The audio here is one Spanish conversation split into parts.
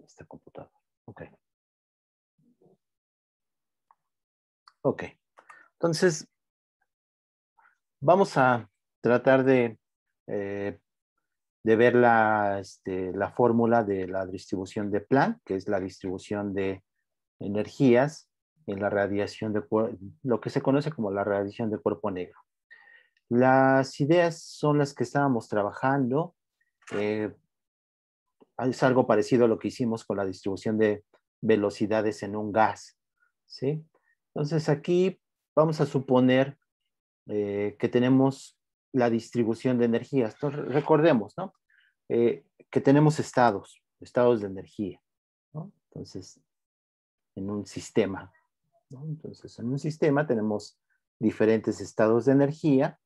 esta computadora. Ok. Ok. Entonces, vamos a tratar de ver la fórmula de la distribución de Planck, que es la distribución de energías en la radiación de lo que se conoce como la radiación de cuerpo negro. Las ideas son las que estábamos trabajando. Es algo parecido a lo que hicimos con la distribución de velocidades en un gas, ¿sí? Entonces aquí vamos a suponer que tenemos la distribución de energías. Entonces, recordemos, ¿no? Que tenemos estados de energía, ¿no? Entonces, en un sistema, ¿no? Entonces, en un sistema tenemos diferentes estados de energía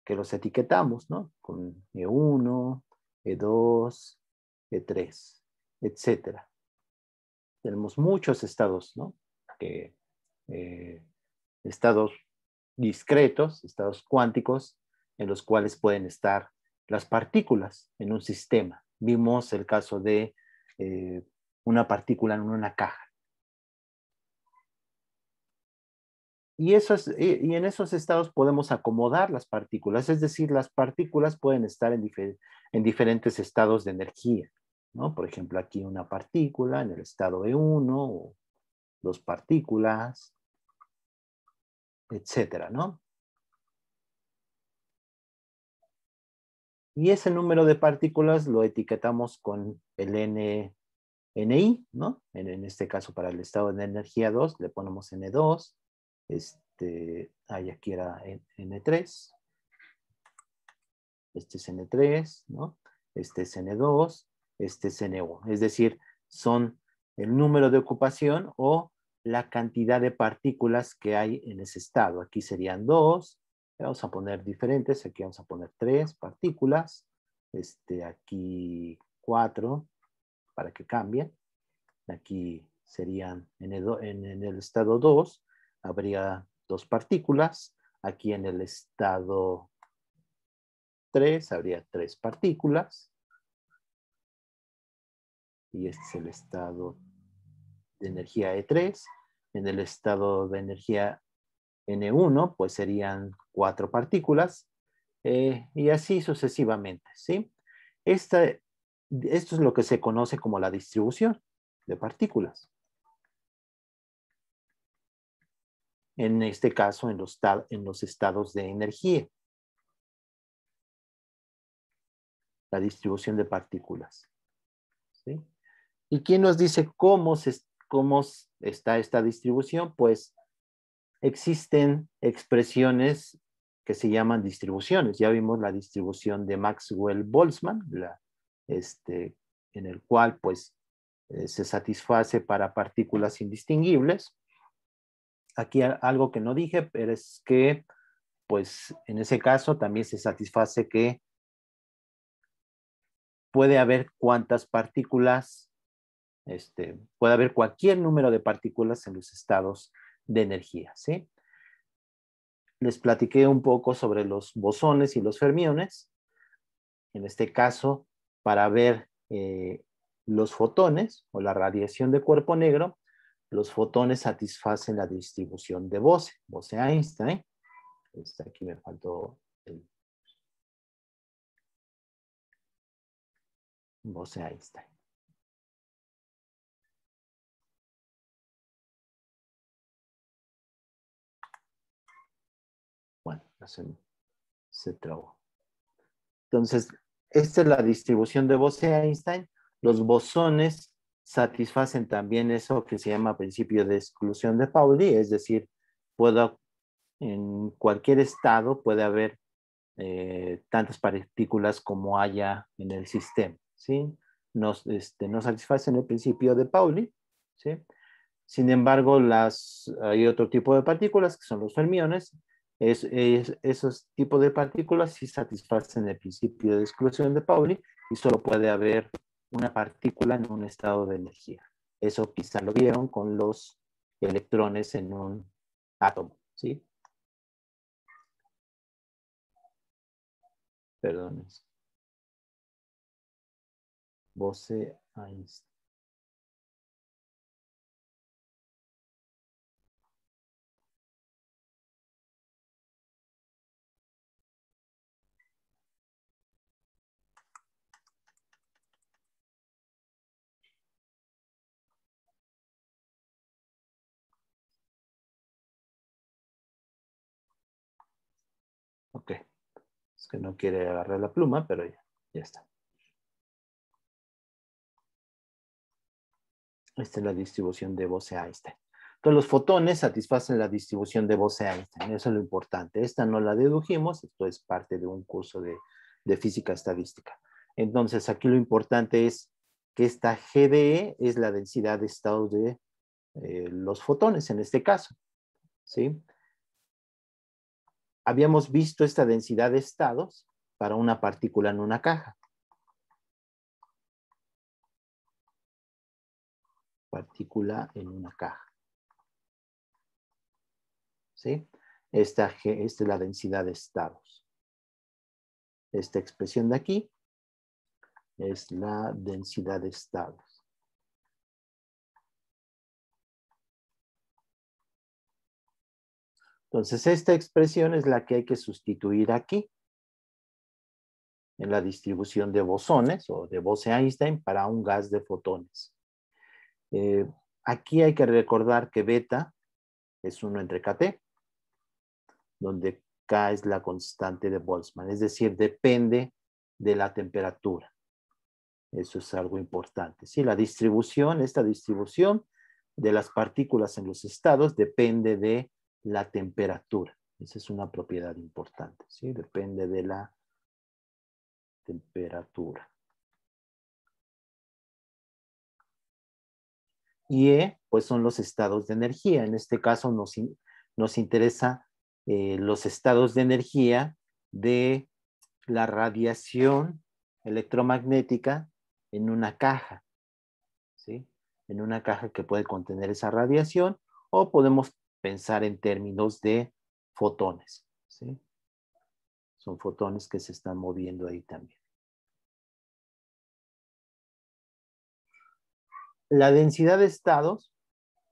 que los etiquetamos, ¿no? Con E1, E2, E3, etcétera. Tenemos muchos estados, ¿no? Estados discretos, estados cuánticos, en los cuales pueden estar las partículas en un sistema. Vimos el caso de una partícula en una caja. Y en esos estados podemos acomodar las partículas, es decir, las partículas pueden estar en diferentes estados de energía, ¿no? Por ejemplo, aquí una partícula en el estado E1, o dos partículas, etcétera, ¿no? Y ese número de partículas lo etiquetamos con el NI, ¿no? En este caso, para el estado de energía 2, le ponemos N2, aquí era N3, este es N3, ¿no? Este es N2, este es N1. Es decir, son el número de ocupación o la cantidad de partículas que hay en ese estado. Aquí serían 2, vamos a poner diferentes, aquí vamos a poner 3 partículas, aquí 4, para que cambien. Aquí serían en el estado 2, habría 2 partículas. Aquí en el estado 3 habría 3 partículas. Y este es el estado de energía E3. En el estado de energía N1, pues serían 4 partículas. Y así sucesivamente, ¿sí? Esto es lo que se conoce como la distribución de partículas. En este caso, en los estados de energía. La distribución de partículas, ¿sí? ¿Y quién nos dice cómo está esta distribución? Pues existen expresiones que se llaman distribuciones. Ya vimos la distribución de Maxwell-Boltzmann, en el cual pues se satisface para partículas indistinguibles. Aquí algo que no dije, pero es que pues en ese caso también se satisface que puede haber cuantas partículas, puede haber cualquier número de partículas en los estados de energía, ¿sí? Les platiqué un poco sobre los bosones y los fermiones. En este caso, para ver los fotones o la radiación de cuerpo negro, los fotones satisfacen la distribución de Bose-Einstein. Aquí me faltó el Bose-Einstein. Bueno, se trabó. Entonces, esta es la distribución de Bose-Einstein. Los bosones satisfacen también eso que se llama principio de exclusión de Pauli, es decir, en cualquier estado puede haber tantas partículas como haya en el sistema, ¿sí? No satisfacen el principio de Pauli, ¿sí? Sin embargo, hay otro tipo de partículas que son los fermiones. Esos tipos de partículas sí satisfacen el principio de exclusión de Pauli y solo puede haber una partícula en un estado de energía. Eso quizá lo vieron con los electrones en un átomo, ¿sí? Perdón. Bose-Einstein. Ok, es que no quiere agarrar la pluma, pero ya está. Esta es la distribución de Bose-Einstein. Entonces, los fotones satisfacen la distribución de Bose-Einstein. Eso es lo importante. Esta no la dedujimos. Esto es parte de un curso de física estadística. Entonces, aquí lo importante es que esta GDE es la densidad de estados de los fotones, en este caso. ¿Sí? Habíamos visto esta densidad de estados para una partícula en una caja. Partícula en una caja. ¿Sí? Esta es la densidad de estados. Esta expresión de aquí es la densidad de estados. Entonces, esta expresión es la que hay que sustituir aquí en la distribución de bosones o de Bose-Einstein para un gas de fotones. Aquí hay que recordar que beta es 1 entre kT, donde K es la constante de Boltzmann, es decir, depende de la temperatura. Eso es algo importante. Sí, la distribución, esta distribución de las partículas en los estados depende de la temperatura. Esa es una propiedad importante, ¿sí? Depende de la temperatura. Y E, pues son los estados de energía. En este caso nos interesa los estados de energía de la radiación electromagnética en una caja, ¿sí? En una caja que puede contener esa radiación, o podemos pensar en términos de fotones, ¿sí? Son fotones que se están moviendo ahí también. La densidad de estados,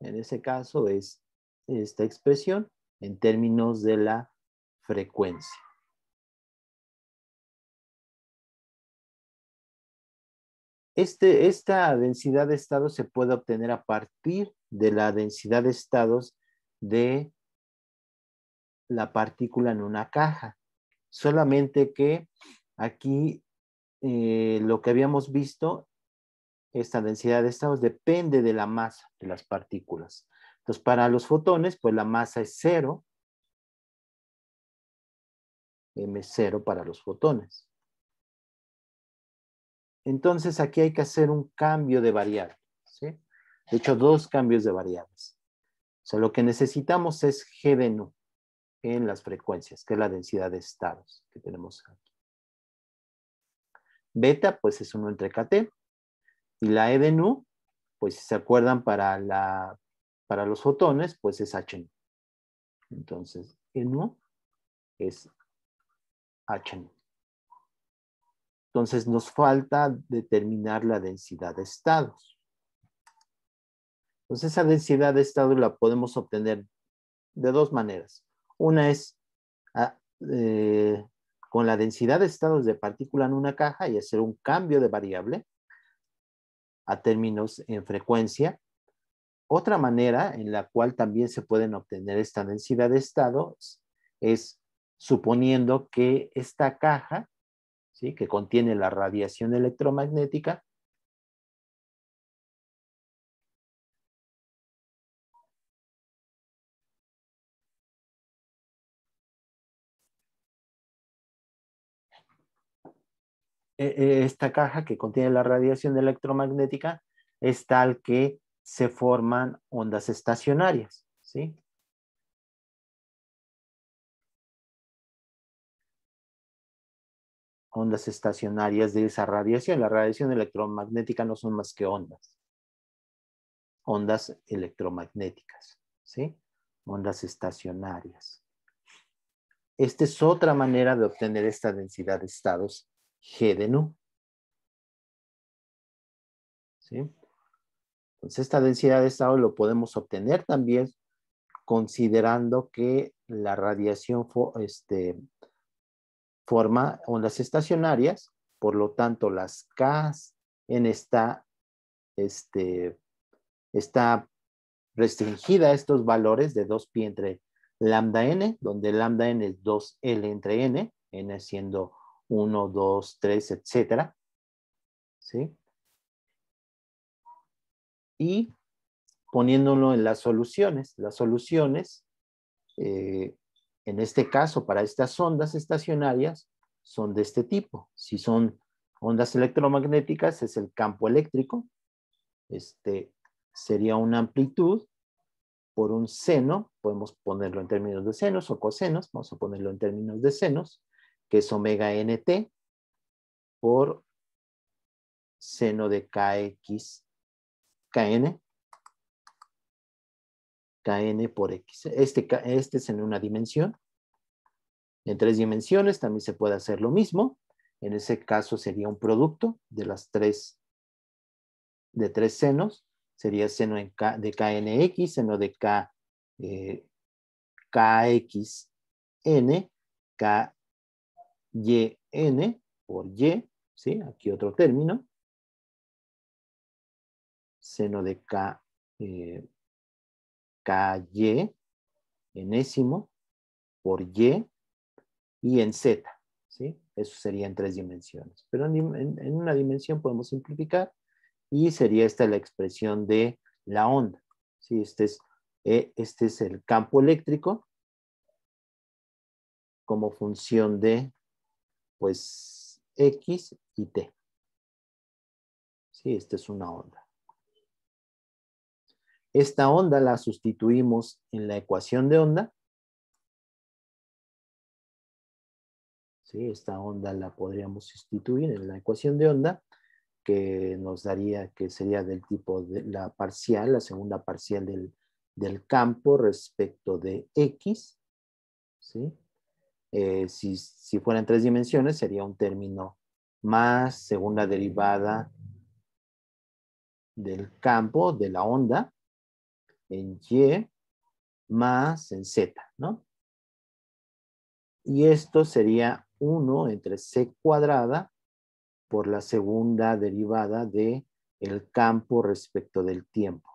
en ese caso, es esta expresión en términos de la frecuencia. Esta densidad de estados se puede obtener a partir de la densidad de estados de la partícula en una caja. Solamente que aquí lo que habíamos visto, esta densidad de estados depende de la masa de las partículas. Entonces, para los fotones, pues la masa es 0, M0 para los fotones. Entonces, aquí hay que hacer un cambio de variable, ¿sí? De hecho, 2 cambios de variables. O sea, lo que necesitamos es G de nu en las frecuencias, que es la densidad de estados que tenemos aquí. Beta, pues es 1 entre kT. Y la E de nu, pues si se acuerdan para los fotones, pues es H nu. Entonces, E nu es H nu. Entonces, nos falta determinar la densidad de estados. Entonces, esa densidad de estados la podemos obtener de 2 maneras. Una es con la densidad de estados de partícula en una caja y hacer un cambio de variable a términos en frecuencia. Otra manera en la cual también se pueden obtener esta densidad de estados es suponiendo que esta caja, ¿sí?, que contiene la radiación electromagnética, esta caja que contiene la radiación electromagnética es tal que se forman ondas estacionarias, ¿sí? Ondas estacionarias de esa radiación. La radiación electromagnética no son más que ondas electromagnéticas, ¿sí? Ondas estacionarias. Esta es otra manera de obtener esta densidad de estados G de nu. ¿sí? Entonces, esta densidad de estado lo podemos obtener también considerando que la radiación forma ondas estacionarias, por lo tanto, las K en está restringida a estos valores de 2pi entre lambda n, donde lambda n es 2L entre n siendo 1, 2, 3, etcétera, ¿sí? Y poniéndolo en las soluciones, en este caso, para estas ondas estacionarias, son de este tipo. Si son ondas electromagnéticas, es el campo eléctrico. Sería una amplitud por un seno, podemos ponerlo en términos de senos o cosenos, vamos a ponerlo en términos de senos, que es omega nt por seno de kx, kn por x. Este es en una dimensión. En 3 dimensiones también se puede hacer lo mismo. En ese caso sería un producto de tres senos. Sería seno de knx, seno de kxn, kyn por y, ¿sí? Aquí otro término. Seno de ky enésimo por y en z, ¿sí? Eso sería en 3 dimensiones. Pero en una dimensión podemos simplificar y sería esta la expresión de la onda, ¿sí? Este es el campo eléctrico como función de, pues, x y t. ¿Sí? Esta es una onda. Esta onda la sustituimos en la ecuación de onda. ¿Sí? Esta onda la podríamos sustituir en la ecuación de onda, que nos daría, que sería del tipo de la parcial, la segunda parcial del campo respecto de x, ¿sí? Si fuera en 3 dimensiones, sería un término más segunda derivada del campo, de la onda, en y, más en z, ¿no? Y esto sería 1 entre c cuadrada por la segunda derivada de el campo respecto del tiempo.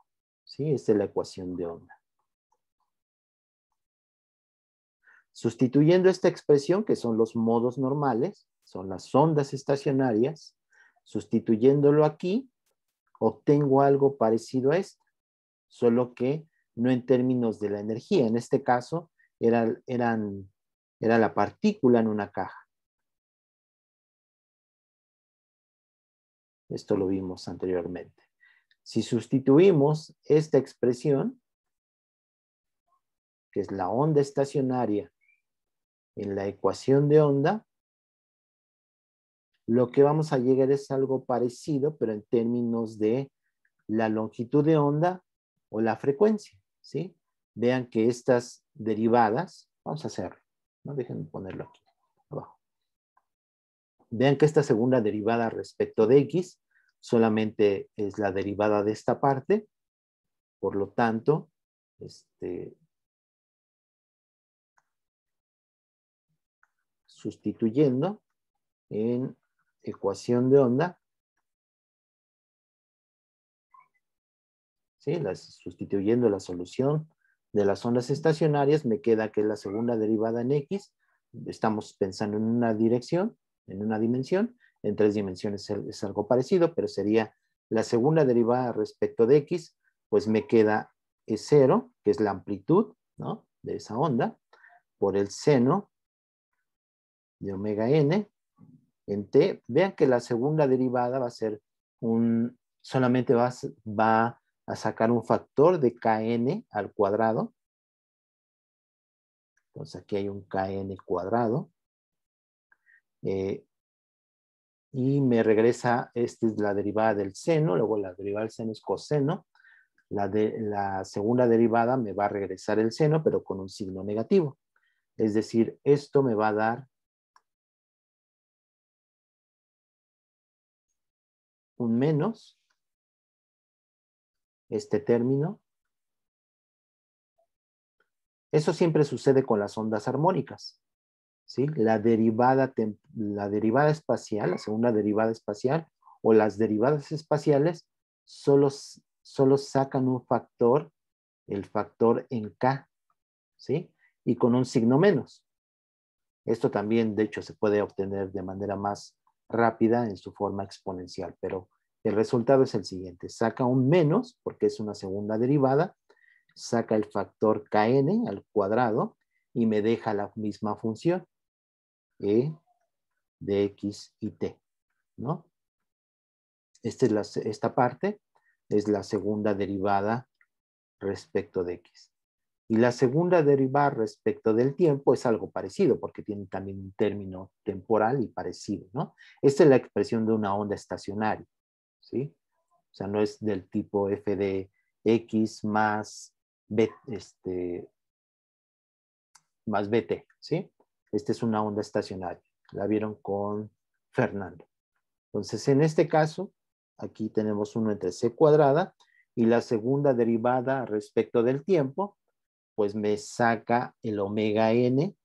¿Sí? Esta es la ecuación de onda. Sustituyendo esta expresión, que son los modos normales, son las ondas estacionarias, sustituyéndolo aquí, obtengo algo parecido a esto, solo que no en términos de la energía. En este caso, era la partícula en una caja. Esto lo vimos anteriormente. Si sustituimos esta expresión, que es la onda estacionaria, en la ecuación de onda, lo que vamos a llegar es algo parecido, pero en términos de la longitud de onda o la frecuencia, ¿sí? Vean que estas derivadas, vamos a hacerlo, ¿no? Déjenme ponerlo aquí abajo. Vean que esta segunda derivada respecto de x solamente es la derivada de esta parte, por lo tanto, sustituyendo en ecuación de onda, ¿sí? Sustituyendo la solución de las ondas estacionarias, me queda que la segunda derivada en x, estamos pensando en una dirección, en una dimensión, en 3 dimensiones es algo parecido, pero sería la segunda derivada respecto de x, pues me queda E0, que es la amplitud, ¿no? De esa onda, por el seno de omega n en t. Vean que la segunda derivada va a ser solamente va a sacar un factor de kn al cuadrado. Entonces aquí hay un kn cuadrado. Y me regresa, esta es la derivada del seno, luego la derivada del seno es coseno. La segunda derivada me va a regresar el seno, pero con un signo negativo. Es decir, esto me va a dar un menos este término. Eso siempre sucede con las ondas armónicas, ¿sí? La derivada espacial, la segunda derivada espacial, o las derivadas espaciales, solo sacan un factor, el factor en K, ¿sí? Y con un signo menos. Esto también, de hecho, se puede obtener de manera más rápida en su forma exponencial, pero el resultado es el siguiente. Saca un menos, porque es una segunda derivada, saca el factor kn al cuadrado y me deja la misma función, e de x y t, ¿no? Esta parte es la segunda derivada respecto de x. Y la segunda derivada respecto del tiempo es algo parecido, porque tiene también un término temporal y parecido, ¿no? Esta es la expresión de una onda estacionaria, ¿sí? O sea, no es del tipo f de x más, más bt, ¿sí? Esta es una onda estacionaria. La vieron con Fernando. Entonces, en este caso, aquí tenemos 1 entre c cuadrada, y la segunda derivada respecto del tiempo, pues me saca el omega n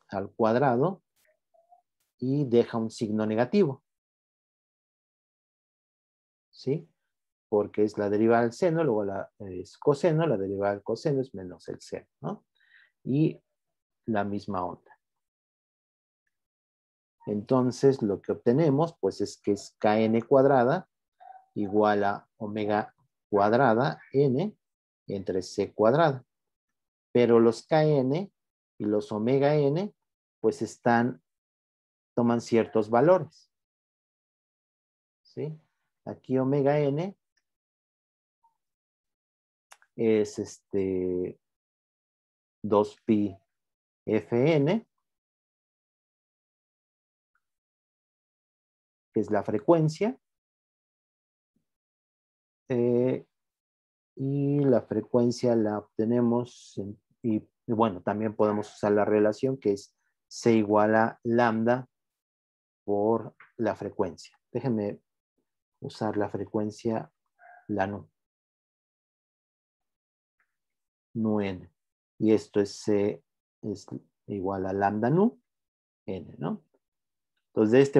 al cuadrado y deja un signo negativo, ¿sí? Porque es la derivada del seno, luego es coseno, la derivada del coseno es menos el seno, ¿no? Y la misma onda. Entonces, lo que obtenemos, pues es que es kn cuadrada igual a omega cuadrada n entre c cuadrada. Pero los kn y los omega n, pues toman ciertos valores, ¿sí? Aquí omega n es 2pi fn, que es la frecuencia, y la frecuencia la obtenemos, y bueno, también podemos usar la relación que es C igual a lambda por la frecuencia. Déjenme usar la frecuencia, la nu n. Y esto es igual a lambda nu n, ¿no? Entonces,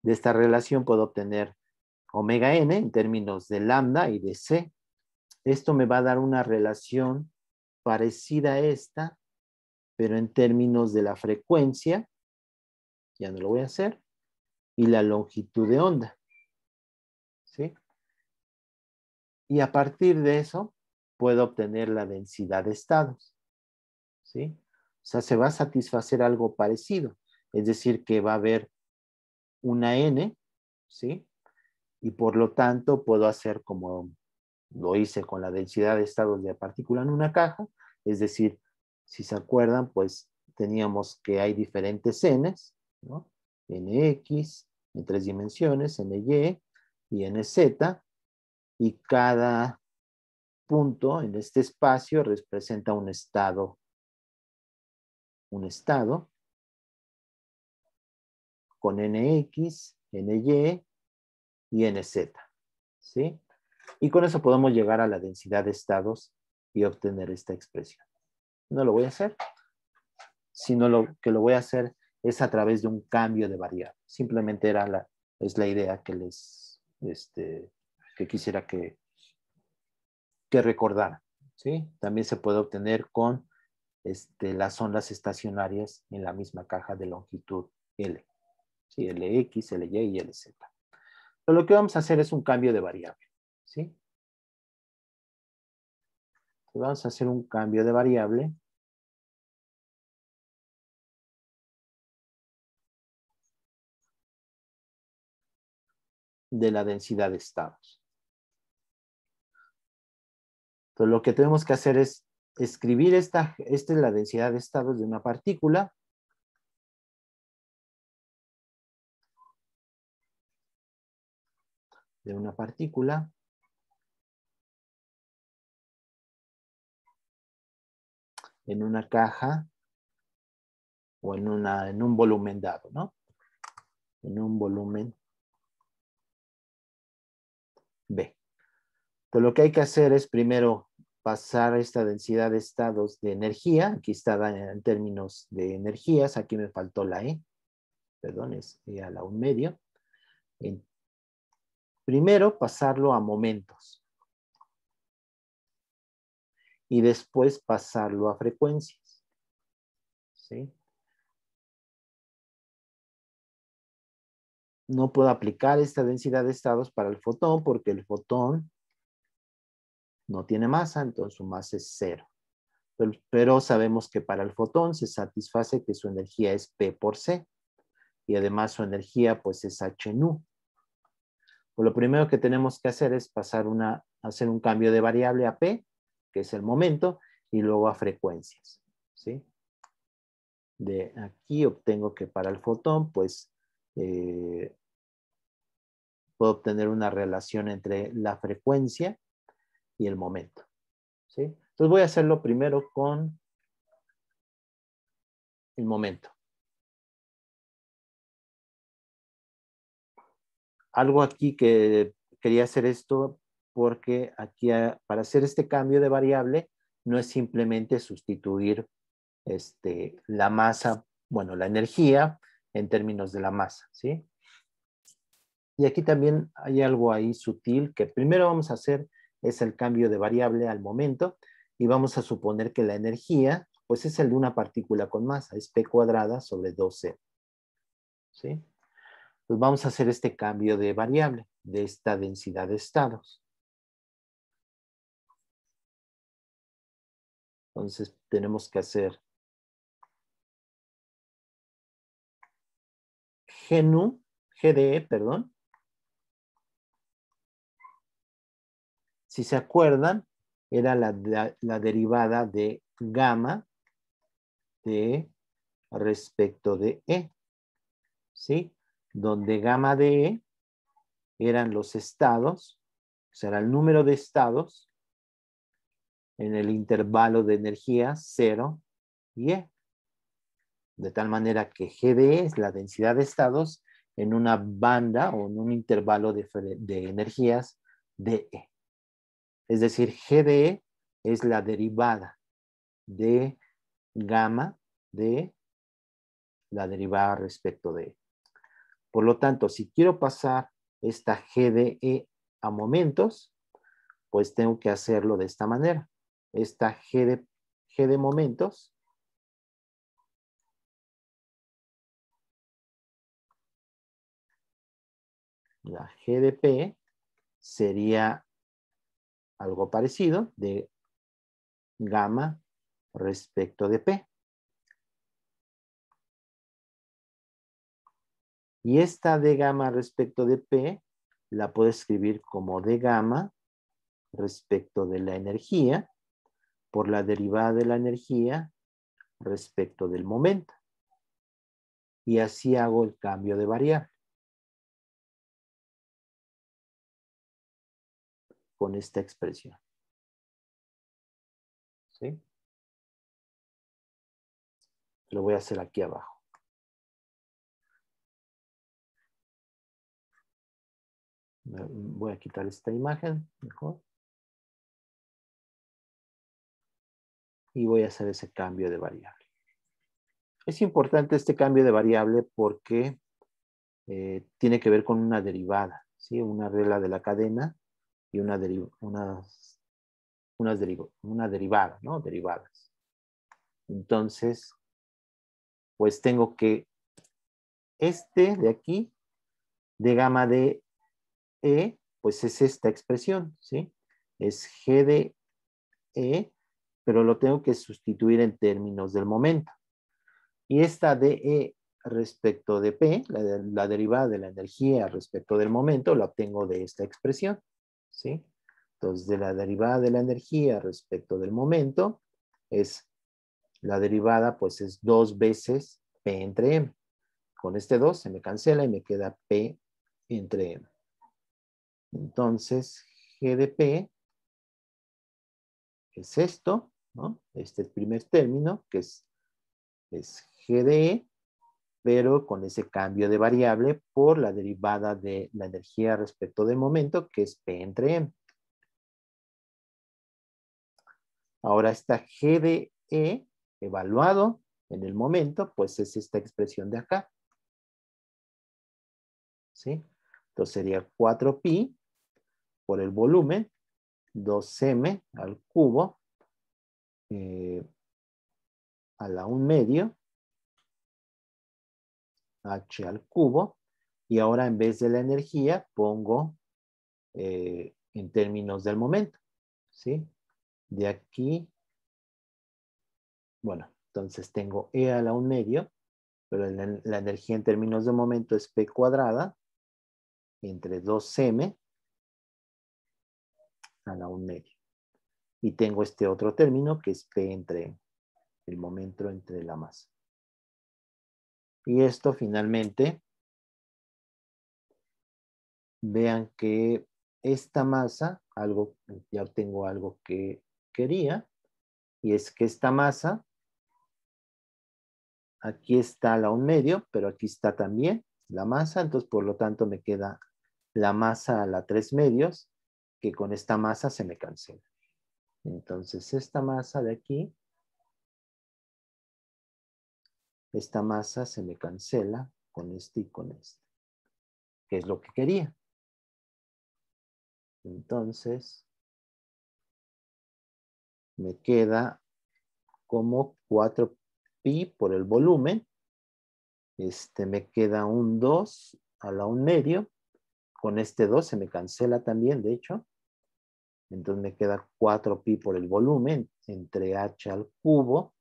de esta relación puedo obtener omega n en términos de lambda y de c. Esto me va a dar una relación parecida a esta, pero en términos de la frecuencia, ya no lo voy a hacer, y la longitud de onda, ¿sí? Y a partir de eso, puedo obtener la densidad de estados, ¿sí? O sea, se va a satisfacer algo parecido, es decir, que va a haber una n, ¿sí? Y por lo tanto, puedo hacer como lo hice con la densidad de estados de partícula en una caja, es decir, si se acuerdan, pues teníamos que hay diferentes n's, ¿no? nx en 3 dimensiones, ny y nz, y cada punto en este espacio representa un estado con nx, ny y nz, ¿sí? Y con eso podemos llegar a la densidad de estados y obtener esta expresión. No lo voy a hacer, sino lo que lo voy a hacer es a través de un cambio de variable. Simplemente es la idea que que quisiera que recordaran, ¿sí? También se puede obtener con las ondas estacionarias en la misma caja de longitud L, ¿sí? Lx, Ly y Lz. Pero lo que vamos a hacer es un cambio de variable, ¿sí? Vamos a hacer un cambio de variable de la densidad de estados. Entonces, lo que tenemos que hacer es escribir esta es la densidad de estados de una partícula. En una caja o en un volumen dado, ¿no? En un volumen B. Entonces, lo que hay que hacer es primero pasar esta densidad de estados de energía. Aquí está en términos de energías. Aquí me faltó la E. Perdón, es E a la 1/2. Primero pasarlo a momentos. Y después pasarlo a frecuencias. ¿Sí? No puedo aplicar esta densidad de estados para el fotón porque el fotón no tiene masa, entonces su masa es 0. Pero sabemos que para el fotón se satisface que su energía es P por C. Y además su energía pues es H nu. Pues lo primero que tenemos que hacer es hacer un cambio de variable a P, que es el momento, y luego a frecuencias. ¿Sí? De aquí obtengo que para el fotón pues puedo obtener una relación entre la frecuencia y el momento. ¿Sí? Entonces voy a hacerlo primero con el momento. Algo aquí que quería hacer esto porque aquí para hacer este cambio de variable no es simplemente sustituir la masa, bueno, la energía en términos de la masa, ¿sí? Y aquí también hay algo ahí sutil que primero vamos a hacer es el cambio de variable al momento y vamos a suponer que la energía pues es el de una partícula con masa, es P cuadrada sobre 2C, ¿sí? Pues vamos a hacer este cambio de variable de esta densidad de estados. Entonces tenemos que hacer GDE, perdón. Si se acuerdan, era la derivada de gamma de respecto de E, ¿sí? Donde gamma de E eran los estados, o sea, era el número de estados en el intervalo de energía 0 y E. De tal manera que GDE es la densidad de estados en una banda o en un intervalo de energías de E. Es decir, GDE es la derivada de gamma de la derivada respecto de E. Por lo tanto, si quiero pasar esta GDE a momentos, pues tengo que hacerlo de esta manera. Esta G de momentos la G de P sería algo parecido de gamma respecto de P. Y esta de gamma respecto de P la puedo escribir como de gamma respecto de la energía por la derivada de la energía respecto del momento. Y así hago el cambio de variable. Con esta expresión. ¿Sí? Lo voy a hacer aquí abajo. Voy a quitar esta imagen, mejor. Y voy a hacer ese cambio de variable. Es importante este cambio de variable porque tiene que ver con una derivada, ¿sí? Una regla de la cadena y una derivada, ¿no? Derivadas. Entonces, pues tengo que este de aquí, de gamma de E, pues es esta expresión, ¿sí? Es G de E, pero lo tengo que sustituir en términos del momento. Y esta DE respecto de P, la derivada de la energía respecto del momento, la obtengo de esta expresión, ¿sí? Entonces, de la derivada de la energía respecto del momento, es la derivada, pues es 2 veces P entre M. Con este 2 se me cancela y me queda P entre M. Entonces, G de P es esto, ¿no? Este primer término, que es G de E, pero con ese cambio de variable por la derivada de la energía respecto del momento, que es P entre M. Ahora esta G de E evaluado en el momento, pues es esta expresión de acá. ¿Sí? Entonces sería 4pi por el volumen, 2m al cubo, a la 1/2, h al cubo, y ahora en vez de la energía pongo en términos del momento, ¿sí? De aquí, bueno, entonces tengo E a la 1/2, pero la energía en términos de momento es P cuadrada entre 2m a la 1/2. Y tengo este otro término que es P entre el momento entre la masa. Y esto finalmente, vean que esta masa, ya obtengo algo que quería, y es que esta masa, aquí está la 1/2, pero aquí está también la masa, entonces por lo tanto me queda la masa a la 3/2, que con esta masa se me cancela. Entonces esta masa de aquí, esta masa se me cancela con este y con este, que es lo que quería. Entonces me queda como 4pi por el volumen. Me queda un 2 a la 1/2. Con este 2 se me cancela también, de hecho. Entonces me queda 4pi por el volumen entre h al cubo.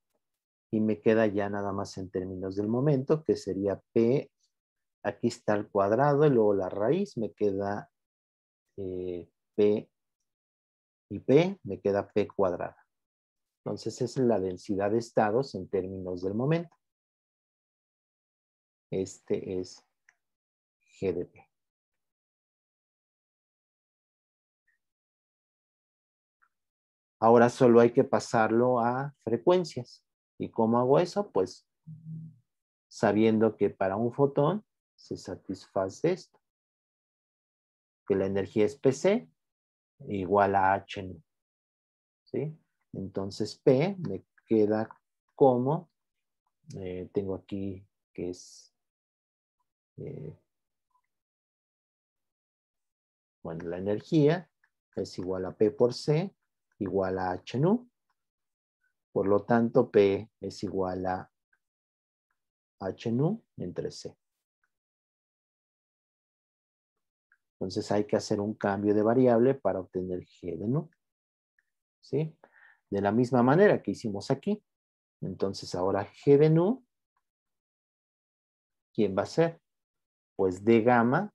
Y me queda ya nada más en términos del momento, que sería p. Aquí está el cuadrado y luego la raíz. Me queda p y p. Me queda p cuadrada. Entonces esa es la densidad de estados en términos del momento. Este es G de P. Ahora solo hay que pasarlo a frecuencias. ¿Y cómo hago eso? Pues sabiendo que para un fotón se satisface esto. Que la energía es PC igual a H nu. ¿Sí? Entonces P me queda como, tengo aquí que es, bueno, la energía es igual a P por C igual a H nu. Por lo tanto, P es igual a H nu entre C. Entonces hay que hacer un cambio de variable para obtener G de nu. ¿Sí? De la misma manera que hicimos aquí. Entonces ahora G de nu, ¿quién va a ser? Pues D gamma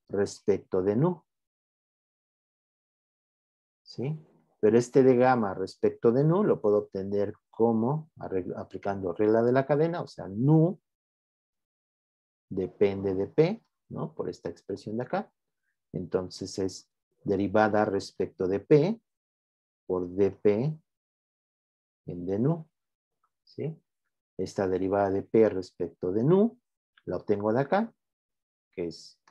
respecto de nu. ¿Sí? Pero este D gamma respecto de nu lo puedo obtener como aplicando regla de la cadena, o sea, nu depende de P, ¿no? Por esta expresión de acá. Entonces es derivada respecto de P por dP en d nu. ¿Sí? Esta derivada de P respecto de nu la obtengo de acá, que es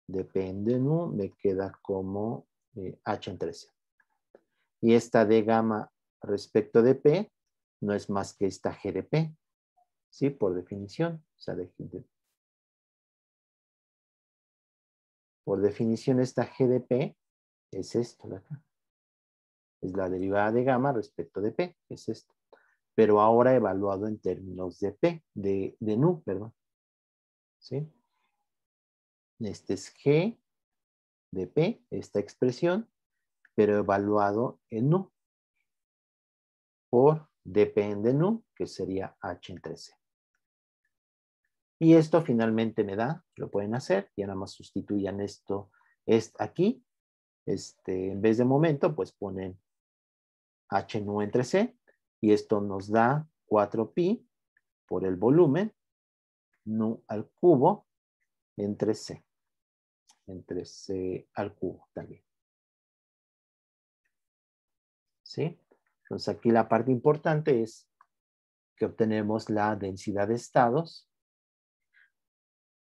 dP en d nu, me queda como H entre C. Y esta D gamma respecto de P no es más que esta G de P, ¿sí? Por definición. O sea, por definición esta G de P es esto de acá. Es la derivada de gamma respecto de P, es esto. Pero ahora evaluado en términos de P, de nu, perdón. ¿Sí? Este es G de P, esta expresión, pero evaluado en nu por dP en d nu, que sería H entre C. Y esto finalmente me da, lo pueden hacer, ya nada más sustituyan esto aquí, en vez de momento, pues ponen H nu entre C, y esto nos da 4pi por el volumen, nu al cubo, entre C al cubo también. ¿Sí? Entonces aquí la parte importante es que obtenemos la densidad de estados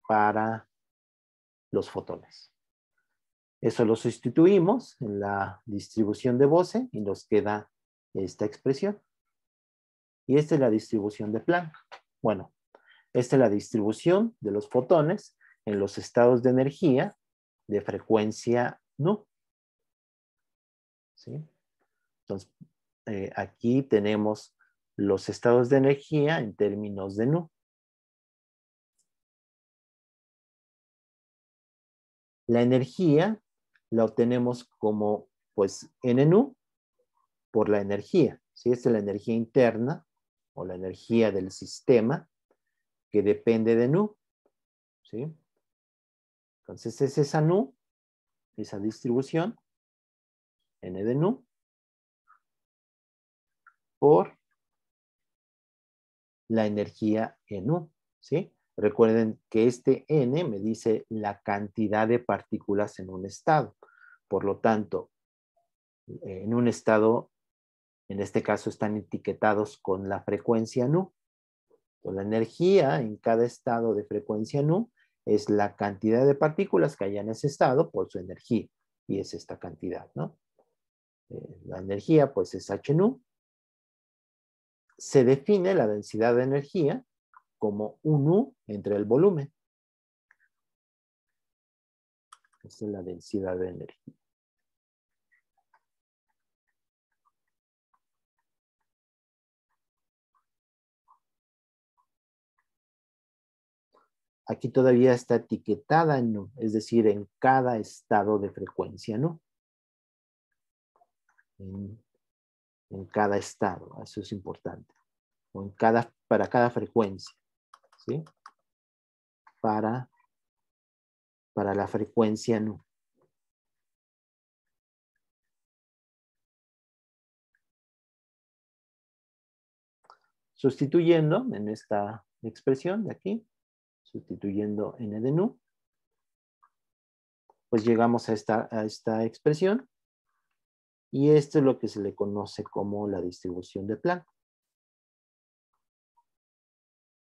para los fotones. Eso lo sustituimos en la distribución de Bose y nos queda esta expresión. Y esta es la distribución de Planck. Bueno, esta es la distribución de los fotones en los estados de energía de frecuencia nu. ¿Sí? Entonces, aquí tenemos los estados de energía en términos de nu. La energía la obtenemos como, pues, N nu por la energía. ¿Sí? Esta es la energía interna o la energía del sistema que depende de nu. ¿Sí? Entonces es esa nu, esa distribución, N de nu, por la energía en nu. ¿Sí? Recuerden que este N me dice la cantidad de partículas en un estado. Por lo tanto, en un estado, en este caso, están etiquetados con la frecuencia nu. Pues la energía en cada estado de frecuencia nu es la cantidad de partículas que haya en ese estado por su energía. Y es esta cantidad, ¿no? La energía, pues, es H nu. Se define la densidad de energía como un U entre el volumen. Esta es la densidad de energía. Aquí todavía está etiquetada en nu, es decir, en cada estado de frecuencia nu. En cada estado, eso es importante. O para cada frecuencia, ¿sí? Para la frecuencia nu. Sustituyendo en esta expresión de aquí, sustituyendo n de nu, pues llegamos a esta expresión y esto es lo que se le conoce como la distribución de Planck.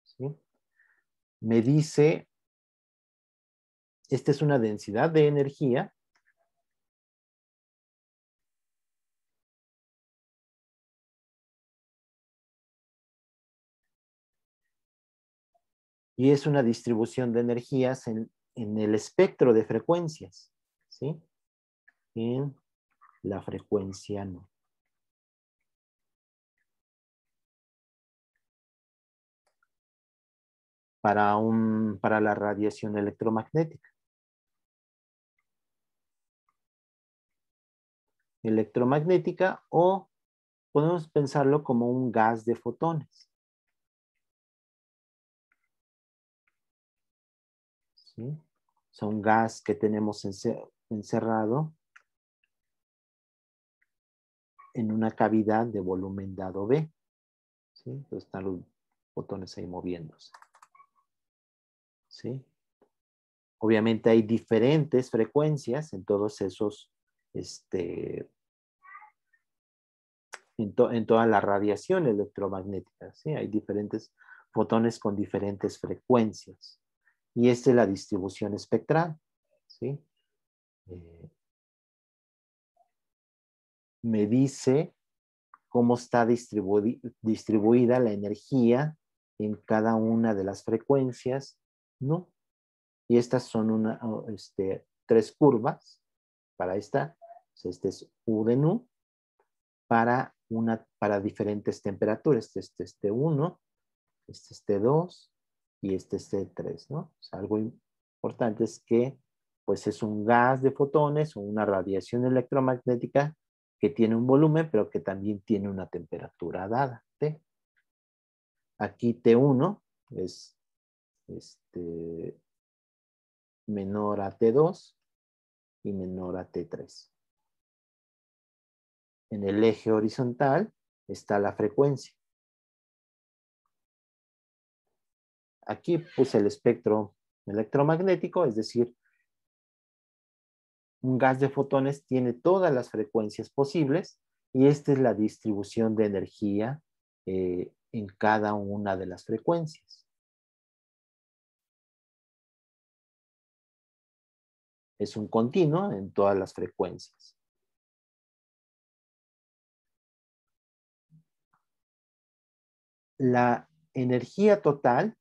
¿Sí? Me dice, esta es una densidad de energía y es una distribución de energías en el espectro de frecuencias, ¿sí? En la frecuencia nu. Para la radiación electromagnética. Electromagnética, o podemos pensarlo como un gas de fotones. ¿Sí? O sea, un gas que tenemos encerrado en una cavidad de volumen dado B. ¿Sí? Entonces están los fotones ahí moviéndose. ¿Sí? Obviamente hay diferentes frecuencias en todos esos, en toda la radiación electromagnética. ¿Sí? Hay diferentes fotones con diferentes frecuencias. Y esta es la distribución espectral. ¿Sí? Me dice cómo está distribuida la energía en cada una de las frecuencias, ¿no? Y estas son tres curvas para esta. Este es U de nu para diferentes temperaturas. Este es T1, este es T2 y este es T3, ¿no? O sea, algo importante es que pues es un gas de fotones o una radiación electromagnética que tiene un volumen, pero que también tiene una temperatura dada, T. Aquí T1 es menor a T2 y menor a T3. En el eje horizontal está la frecuencia. Aquí puse el espectro electromagnético, es decir, un gas de fotones tiene todas las frecuencias posibles y esta es la distribución de energía en cada una de las frecuencias. Es un continuo en todas las frecuencias. La energía total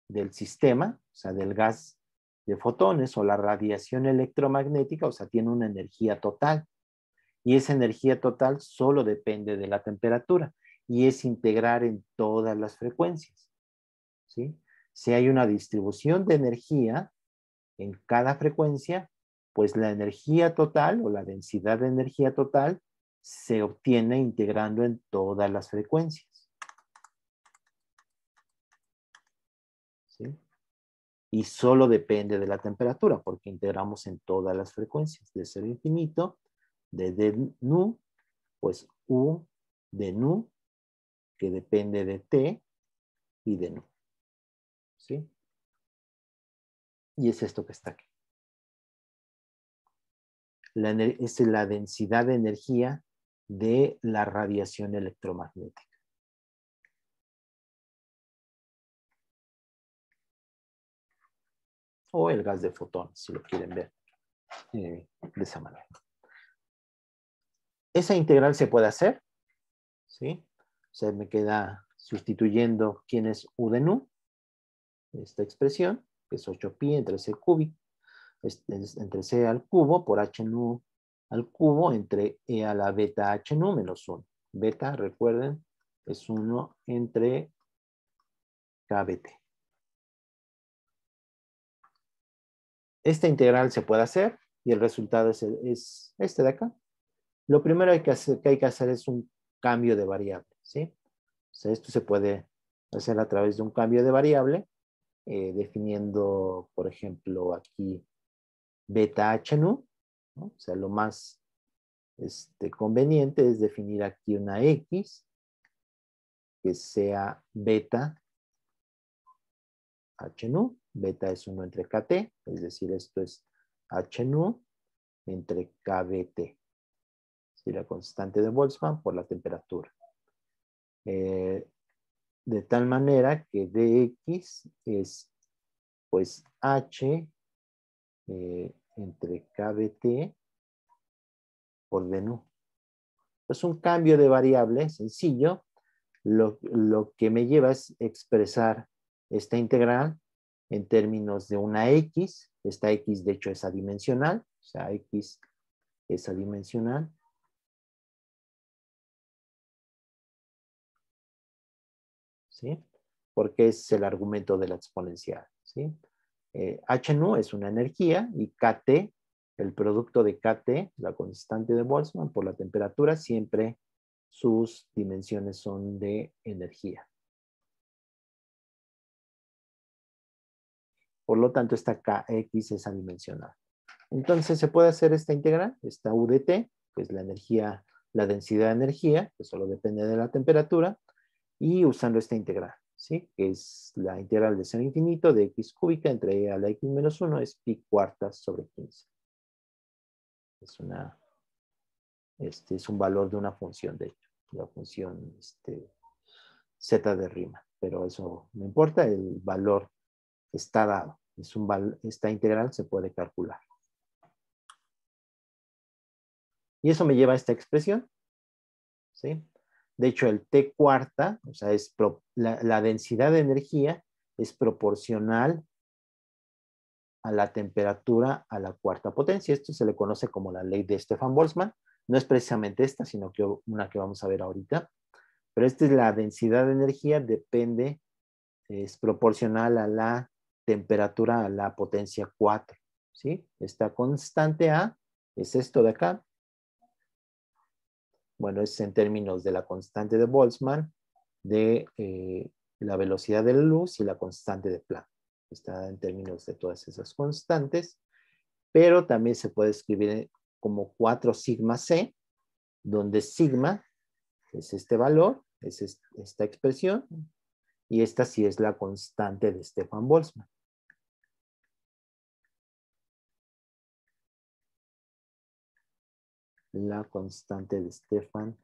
del sistema, o sea, del gas de fotones o la radiación electromagnética, o sea, tiene una energía total. Y esa energía total solo depende de la temperatura y es integral en todas las frecuencias, ¿sí? Si hay una distribución de energía en cada frecuencia, pues la energía total o la densidad de energía total se obtiene integrando en todas las frecuencias, ¿sí? Y solo depende de la temperatura porque integramos en todas las frecuencias, de cero infinito, de d nu, pues u de nu, que depende de t y de nu, ¿sí? Y es esto que está aquí. Es la densidad de energía de la radiación electromagnética. O el gas de fotones, si lo quieren ver de esa manera. Esa integral se puede hacer, ¿sí? O sea, me queda sustituyendo quién es u de nu, esta expresión, que es 8pi entre c cúbico, entre c al cubo por h nu al cubo entre e a la beta h nu menos 1. Beta, recuerden, es 1 entre kbt. Esta integral se puede hacer y el resultado es este de acá. Lo primero que hay que hacer es un cambio de variable, ¿sí? O sea, esto se puede hacer a través de un cambio de variable, definiendo, por ejemplo, aquí beta h nu, ¿no? O sea, lo más conveniente es definir aquí una x que sea beta h nu. Beta es 1 entre kt, es decir, esto es h nu entre kbt. ¿Sí? La constante de Boltzmann por la temperatura. De tal manera que dx es pues h entre kbt por d nu. Es un cambio de variable sencillo. Lo que me lleva es expresar esta integral en términos de una x. Esta x de hecho es adimensional, o sea, x es adimensional. ¿Sí? Porque es el argumento de la exponencial, ¿sí? H nu es una energía y Kt, el producto de Kt, la constante de Boltzmann por la temperatura, siempre sus dimensiones son de energía. Por lo tanto, esta Kx es adimensional. Entonces, se puede hacer esta integral, esta U de T, que es la energía, la densidad de energía, que solo depende de la temperatura, y usando esta integral, ¿sí? Que es la integral de 0 a infinito de x cúbica entre e a la x menos 1 es pi cuartas sobre 15. Es un valor de una función, de hecho, la función z de Riemann, pero eso no importa, el valor está dado. Esta integral se puede calcular. Y eso me lleva a esta expresión, ¿sí? De hecho, el T cuarta, o sea, la densidad de energía es proporcional a la temperatura a la cuarta potencia. Esto se le conoce como la ley de Stefan-Boltzmann. No es precisamente esta, sino que una que vamos a ver ahorita. Pero esta es la densidad de energía, es proporcional a la temperatura a la potencia 4. ¿Sí? Esta constante A es esto de acá. Bueno, es en términos de la constante de Boltzmann, de la velocidad de la luz y la constante de Planck. Está en términos de todas esas constantes, pero también se puede escribir como 4 sigma c, donde sigma es este valor, es esta expresión, y esta sí es la constante de Stefan Boltzmann. La constante de Stefan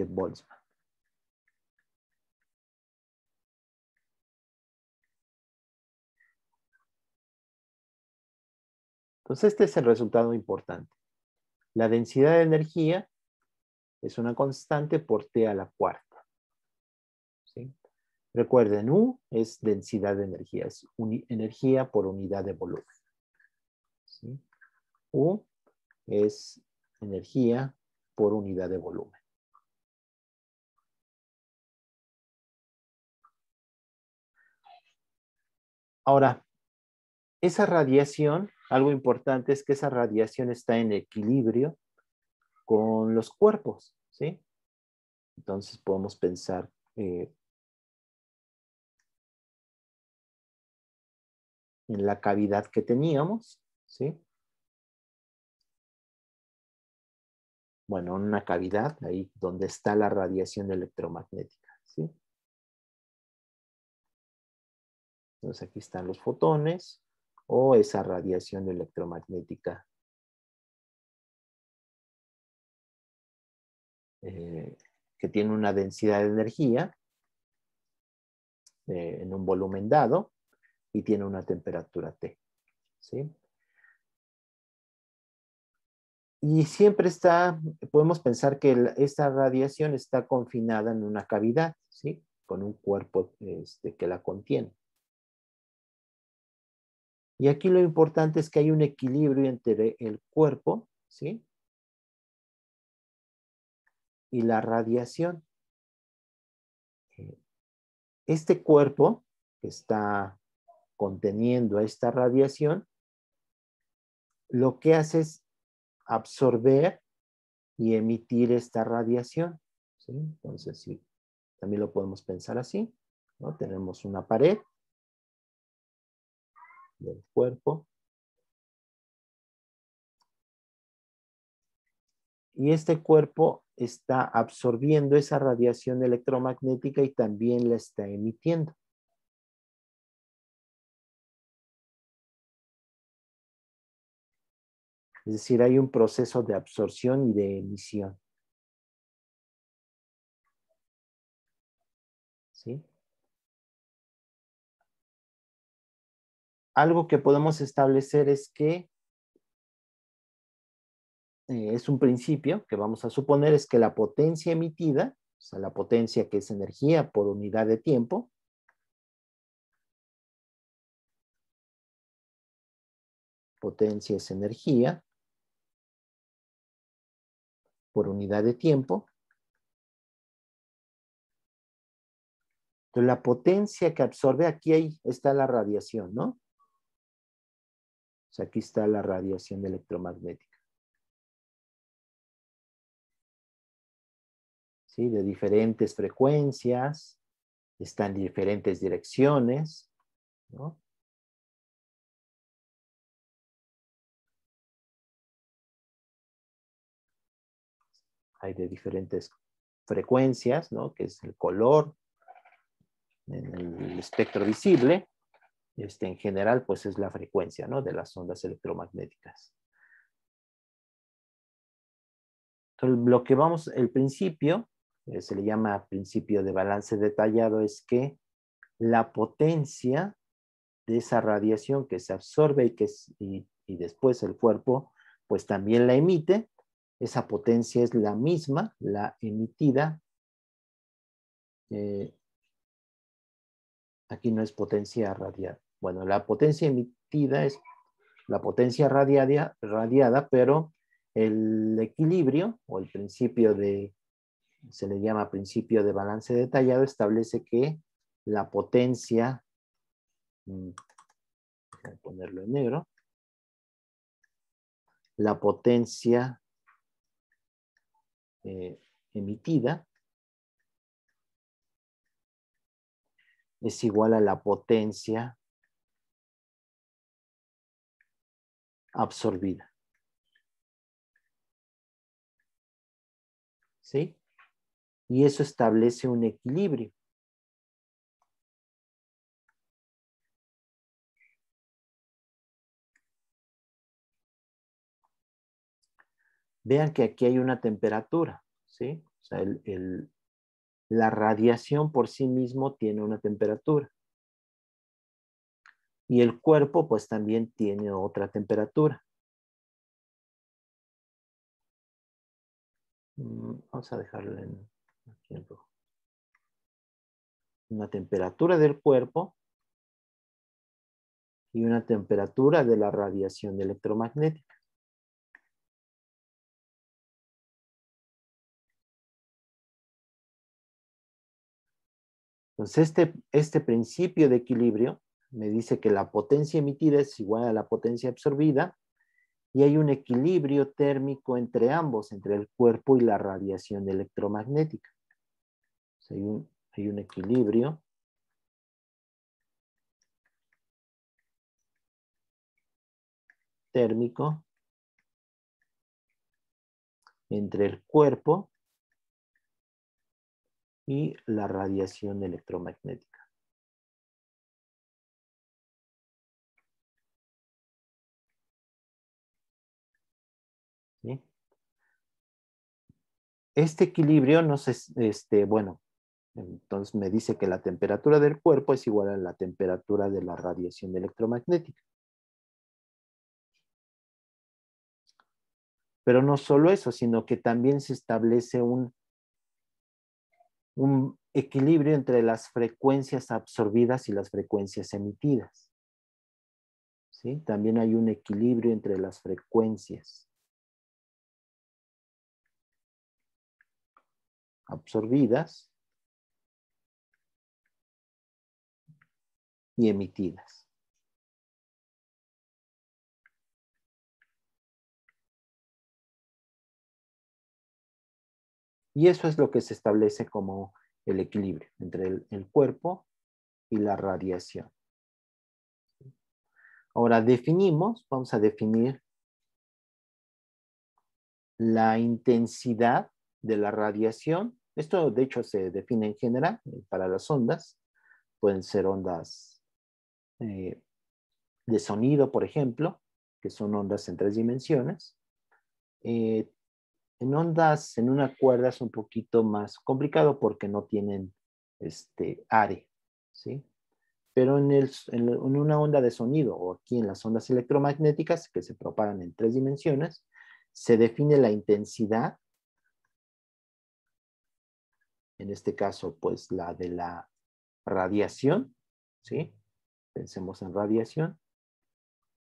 Boltzmann. Entonces, este es el resultado importante. La densidad de energía es una constante por T a la cuarta. ¿Sí? Recuerden, U es densidad de energía, es energía por unidad de volumen. ¿Sí? U es energía por unidad de volumen. Ahora, esa radiación, algo importante es que esa radiación está en equilibrio con los cuerpos, ¿sí? Entonces podemos pensar en la cavidad que teníamos, ¿sí? Bueno, una cavidad, ahí donde está la radiación electromagnética, ¿sí? Entonces aquí están los fotones o esa radiación electromagnética que tiene una densidad de energía en un volumen dado y tiene una temperatura T, ¿sí? Y siempre podemos pensar que esta radiación está confinada en una cavidad, ¿sí? Con un cuerpo que la contiene. Y aquí lo importante es que hay un equilibrio entre el cuerpo, ¿sí? Y la radiación. Este cuerpo que está conteniendo esta radiación, lo que hace es absorber y emitir esta radiación, ¿sí? Entonces, sí, también lo podemos pensar así, ¿no? Tenemos una pared del cuerpo y este cuerpo está absorbiendo esa radiación electromagnética y también la está emitiendo. Es decir, hay un proceso de absorción y de emisión. ¿Sí? Algo que podemos establecer es que es un principio que vamos a suponer es que la potencia emitida, o sea, la potencia que es energía por unidad de tiempo, potencia es energía por unidad de tiempo. Entonces, la potencia que absorbe, ahí está la radiación, ¿no? O sea, aquí está la radiación electromagnética. ¿Sí? De diferentes frecuencias, está en diferentes direcciones, ¿no? Hay de diferentes frecuencias, ¿no? Que es el color en el espectro visible. En general, pues es la frecuencia, ¿no? De las ondas electromagnéticas. Entonces, lo que el principio, se le llama principio de balance detallado, es que la potencia de esa radiación que se absorbe y después el cuerpo, pues también la emite, esa potencia es la misma, la emitida. Aquí no es potencia radiada. Bueno, la potencia emitida es la potencia radiada, pero el equilibrio o el principio se le llama principio de balance detallado, establece que la potencia, voy a ponerlo en negro, la potencia emitida es igual a la potencia absorbida. ¿Sí? Y eso establece un equilibrio. Vean que aquí hay una temperatura, ¿sí? O sea, la radiación por sí mismo tiene una temperatura. Y el cuerpo, pues también tiene otra temperatura. Vamos a dejarlo aquí en rojo. Una temperatura del cuerpo y una temperatura de la radiación electromagnética. Entonces, este principio de equilibrio me dice que la potencia emitida es igual a la potencia absorbida y hay un equilibrio térmico entre ambos, entre el cuerpo y la radiación electromagnética. O sea, hay un equilibrio térmico entre el cuerpo y la radiación electromagnética. ¿Sí? Este equilibrio bueno, entonces me dice que la temperatura del cuerpo es igual a la temperatura de la radiación electromagnética. Pero no solo eso, sino que también se establece un equilibrio entre las frecuencias absorbidas y las frecuencias emitidas. ¿Sí? También hay un equilibrio entre las frecuencias absorbidas y emitidas. Y eso es lo que se establece como el equilibrio entre el cuerpo y la radiación. Ahora vamos a definir la intensidad de la radiación. Esto de hecho se define en general para las ondas. Pueden ser ondas de sonido, por ejemplo, que son ondas en 3 dimensiones. En ondas en una cuerda es un poquito más complicado porque no tienen área, ¿sí? Pero en una onda de sonido o aquí en las ondas electromagnéticas que se propagan en 3 dimensiones, se define la intensidad, en este caso, pues la de la radiación, ¿sí? Pensemos en radiación.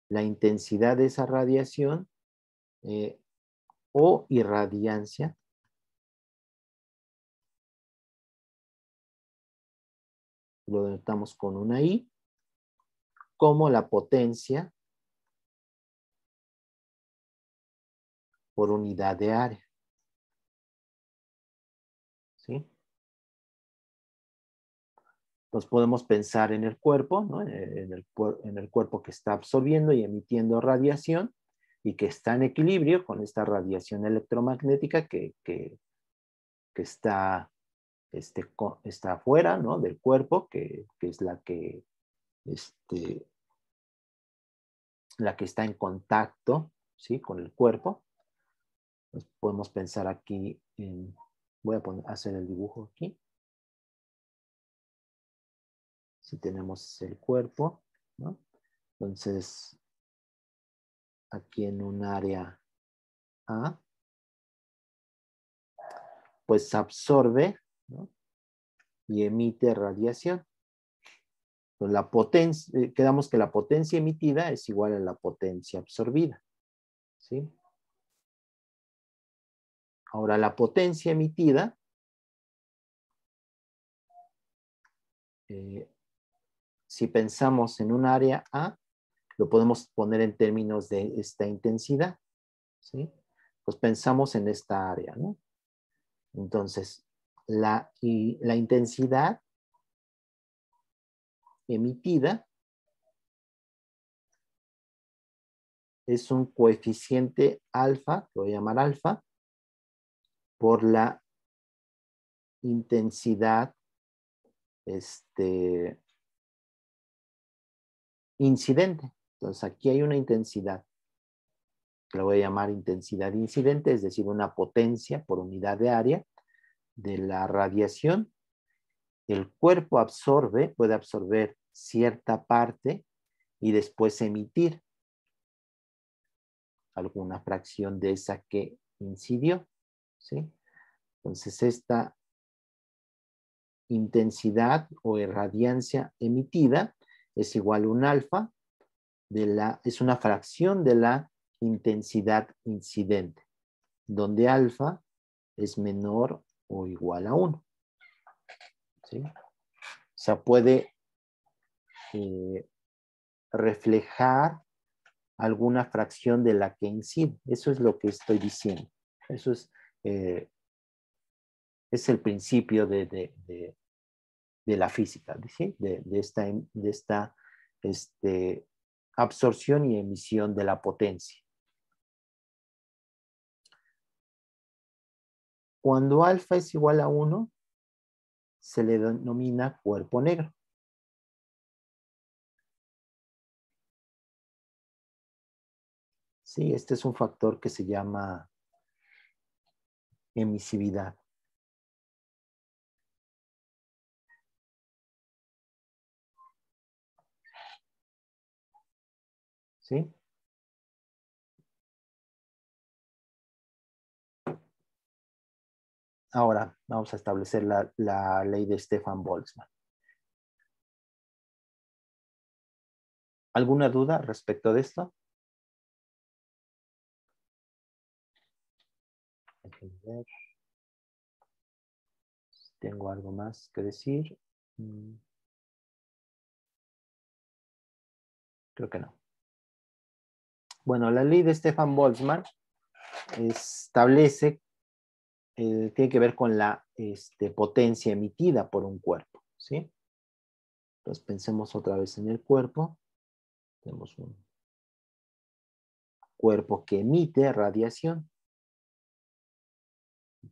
La intensidad de esa radiación o irradiancia lo denotamos con una I, como la potencia por unidad de área. ¿Sí? Entonces podemos pensar en el cuerpo, ¿no? en el cuerpo que está absorbiendo y emitiendo radiación y que está en equilibrio con esta radiación electromagnética que está, está afuera, ¿no? del cuerpo, que es la que está en contacto, ¿sí? con el cuerpo. Entonces podemos pensar aquí en, voy a hacer el dibujo aquí. Si tenemos el cuerpo, ¿no? Entonces, aquí en un área A, pues absorbe, ¿no? y emite radiación. Entonces, la potencia, quedamos que la potencia emitida es igual a la potencia absorbida, ¿sí? Ahora, la potencia emitida si pensamos en un área A, lo podemos poner en términos de esta intensidad, ¿sí? Pues pensamos en esta área, ¿no? Entonces, la intensidad emitida es un coeficiente alfa, lo voy a llamar alfa, por la intensidad incidente. Entonces, aquí hay una intensidad, que la voy a llamar intensidad incidente, es decir, una potencia por unidad de área de la radiación. El cuerpo puede absorber cierta parte y después emitir alguna fracción de esa que incidió, ¿sí? Entonces, esta intensidad o irradiancia emitida es igual a un alfa, es una fracción de la intensidad incidente, donde alfa es menor o igual a 1. ¿Sí? O sea, puede reflejar alguna fracción de la que incide. Eso es lo que estoy diciendo. Eso es el principio de la física, ¿sí? de esta absorción y emisión de la potencia. Cuando alfa es igual a 1, se le denomina cuerpo negro. Sí, este es un factor que se llama emisividad. ¿Sí? Ahora vamos a establecer la ley de Stefan Boltzmann. ¿Alguna duda respecto de esto? Déjenme ver. ¿Tengo algo más que decir? Creo que no. Bueno, la ley de Stefan Boltzmann establece, tiene que ver con la potencia emitida por un cuerpo, ¿sí? Entonces pensemos otra vez en el cuerpo. Tenemos un cuerpo que emite radiación.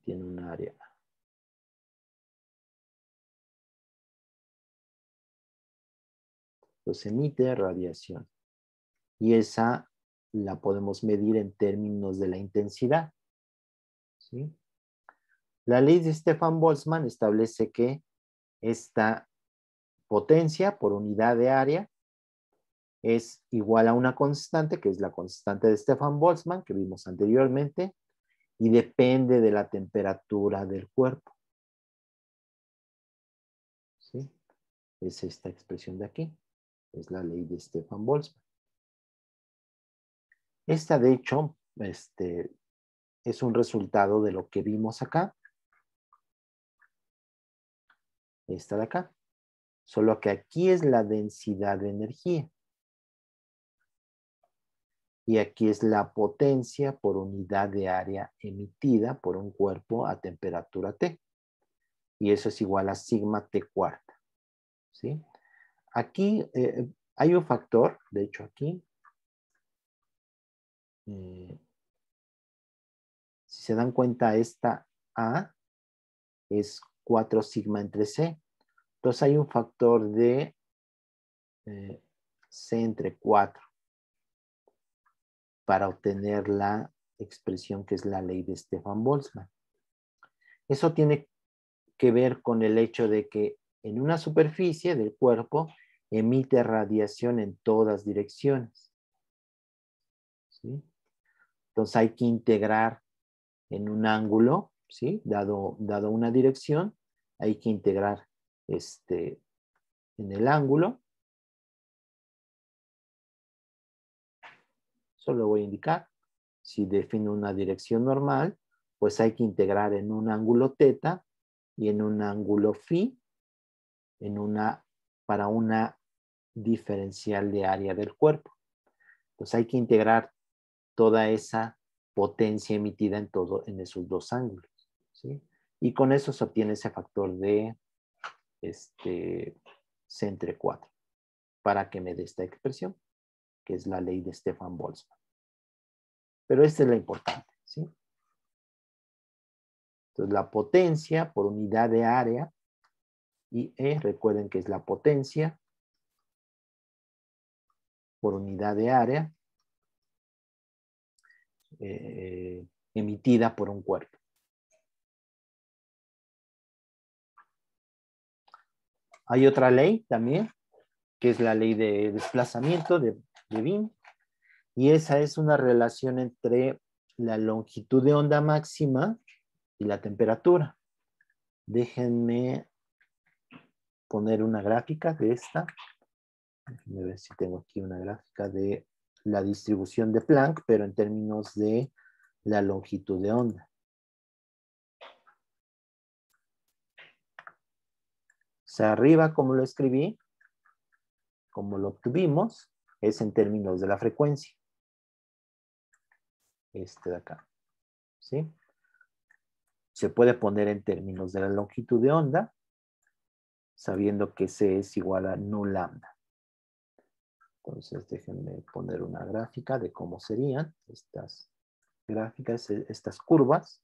Tiene un área. Entonces emite radiación. Y esa la podemos medir en términos de la intensidad, ¿sí? La ley de Stefan Boltzmann establece que esta potencia por unidad de área es igual a una constante, que es la constante de Stefan Boltzmann, que vimos anteriormente, y depende de la temperatura del cuerpo. ¿Sí? Es esta expresión de aquí. Es la ley de Stefan Boltzmann. Esta, de hecho, es un resultado de lo que vimos acá. Esta de acá. Solo que aquí es la densidad de energía. Y aquí es la potencia por unidad de área emitida por un cuerpo a temperatura T. Y eso es igual a sigma T cuarta. ¿Sí? Aquí hay un factor, de hecho aquí, si se dan cuenta, esta A es 4 sigma entre C. Entonces hay un factor de C entre 4 para obtener la expresión que es la ley de Stefan Boltzmann. Eso tiene que ver con el hecho de que en una superficie del cuerpo emite radiación en todas direcciones. ¿Sí? Entonces hay que integrar en un ángulo, ¿sí? Dado una dirección, hay que integrar en el ángulo. Solo voy a indicar. Si defino una dirección normal, pues hay que integrar en un ángulo teta y en un ángulo phi para una diferencial de área del cuerpo. Entonces hay que integrar toda esa potencia emitida en esos dos ángulos, ¿sí? Y con eso se obtiene ese factor de C entre 4 para que me dé esta expresión, que es la ley de Stefan Boltzmann. Pero esta es la importante, ¿sí? Entonces la potencia por unidad de área, y recuerden que es la potencia por unidad de área emitida por un cuerpo. Hay otra ley también, que es la ley de desplazamiento de Wien, y esa es una relación entre la longitud de onda máxima y la temperatura. Déjenme poner una gráfica de esta. Déjenme ver si tengo aquí una gráfica de la distribución de Planck, pero en términos de la longitud de onda. O sea, arriba, como lo escribí, como lo obtuvimos, es en términos de la frecuencia. Este de acá. ¿Sí? Se puede poner en términos de la longitud de onda, sabiendo que C es igual a nu lambda. Entonces, déjenme poner una gráfica de cómo serían estas gráficas, estas curvas.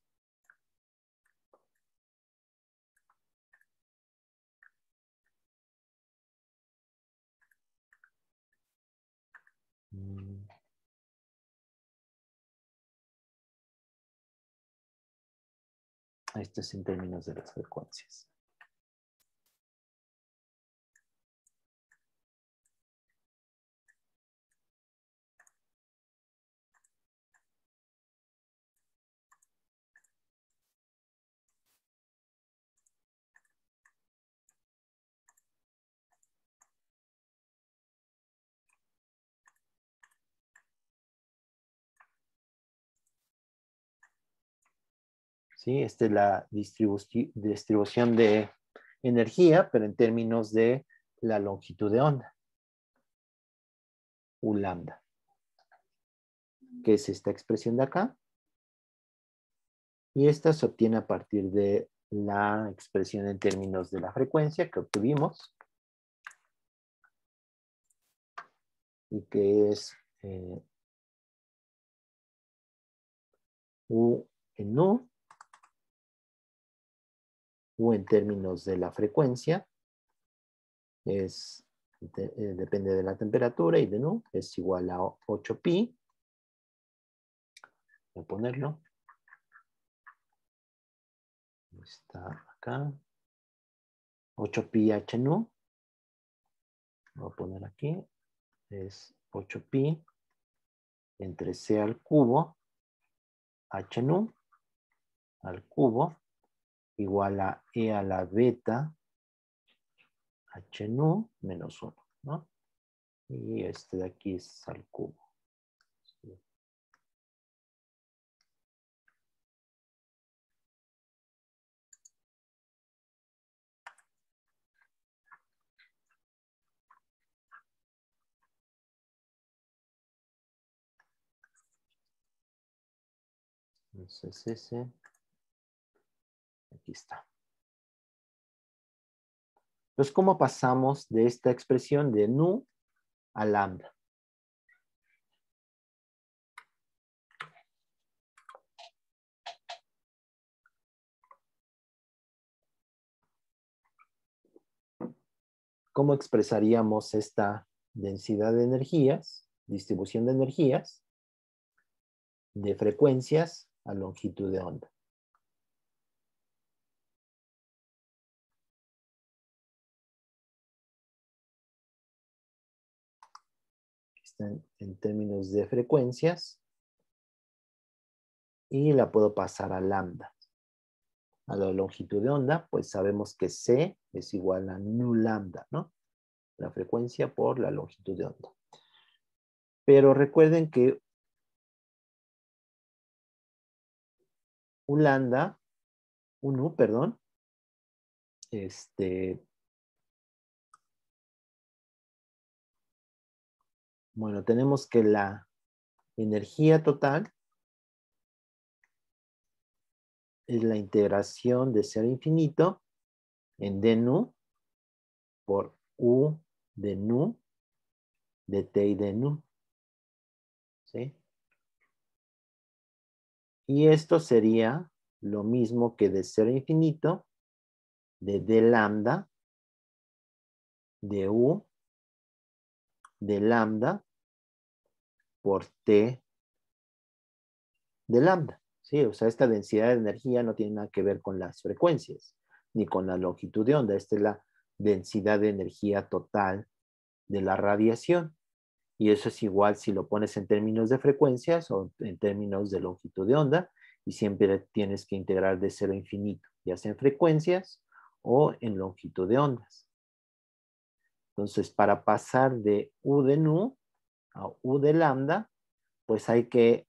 Esto es en términos de las frecuencias. ¿Sí? Esta es la distribución de energía, pero en términos de la longitud de onda. U lambda. Que es esta expresión de acá. Y esta se obtiene a partir de la expresión en términos de la frecuencia que obtuvimos. Y que es U en U. U en términos de la frecuencia es, depende de la temperatura, y de nu es igual a 8pi. Voy a ponerlo. Está acá. 8pi h nu. Voy a poner aquí. Es 8pi entre c al cubo h nu al cubo igual a e a la beta h nu menos 1, ¿no? Y este de aquí es al cubo. Entonces ese, aquí está. Entonces, ¿cómo pasamos de esta expresión de nu a lambda? ¿Cómo expresaríamos esta densidad de energías, distribución de energías, de frecuencias a longitud de onda? Están en términos de frecuencias y la puedo pasar a lambda. A la longitud de onda, pues sabemos que C es igual a nu lambda, ¿no? La frecuencia por la longitud de onda. Pero recuerden que un lambda, un U, perdón, bueno, tenemos que la energía total es la integración de 0 a infinito en d nu por U de nu de t y de nu. ¿Sí? Y esto sería lo mismo que de 0 a infinito de d lambda de U de lambda por t de lambda. ¿Sí? O sea, esta densidad de energía no tiene nada que ver con las frecuencias ni con la longitud de onda. Esta es la densidad de energía total de la radiación. Y eso es igual si lo pones en términos de frecuencias o en términos de longitud de onda. y siempre tienes que integrar de 0 a infinito, ya sea en frecuencias o en longitud de ondas. Entonces, para pasar de U de nu a U de lambda, pues hay que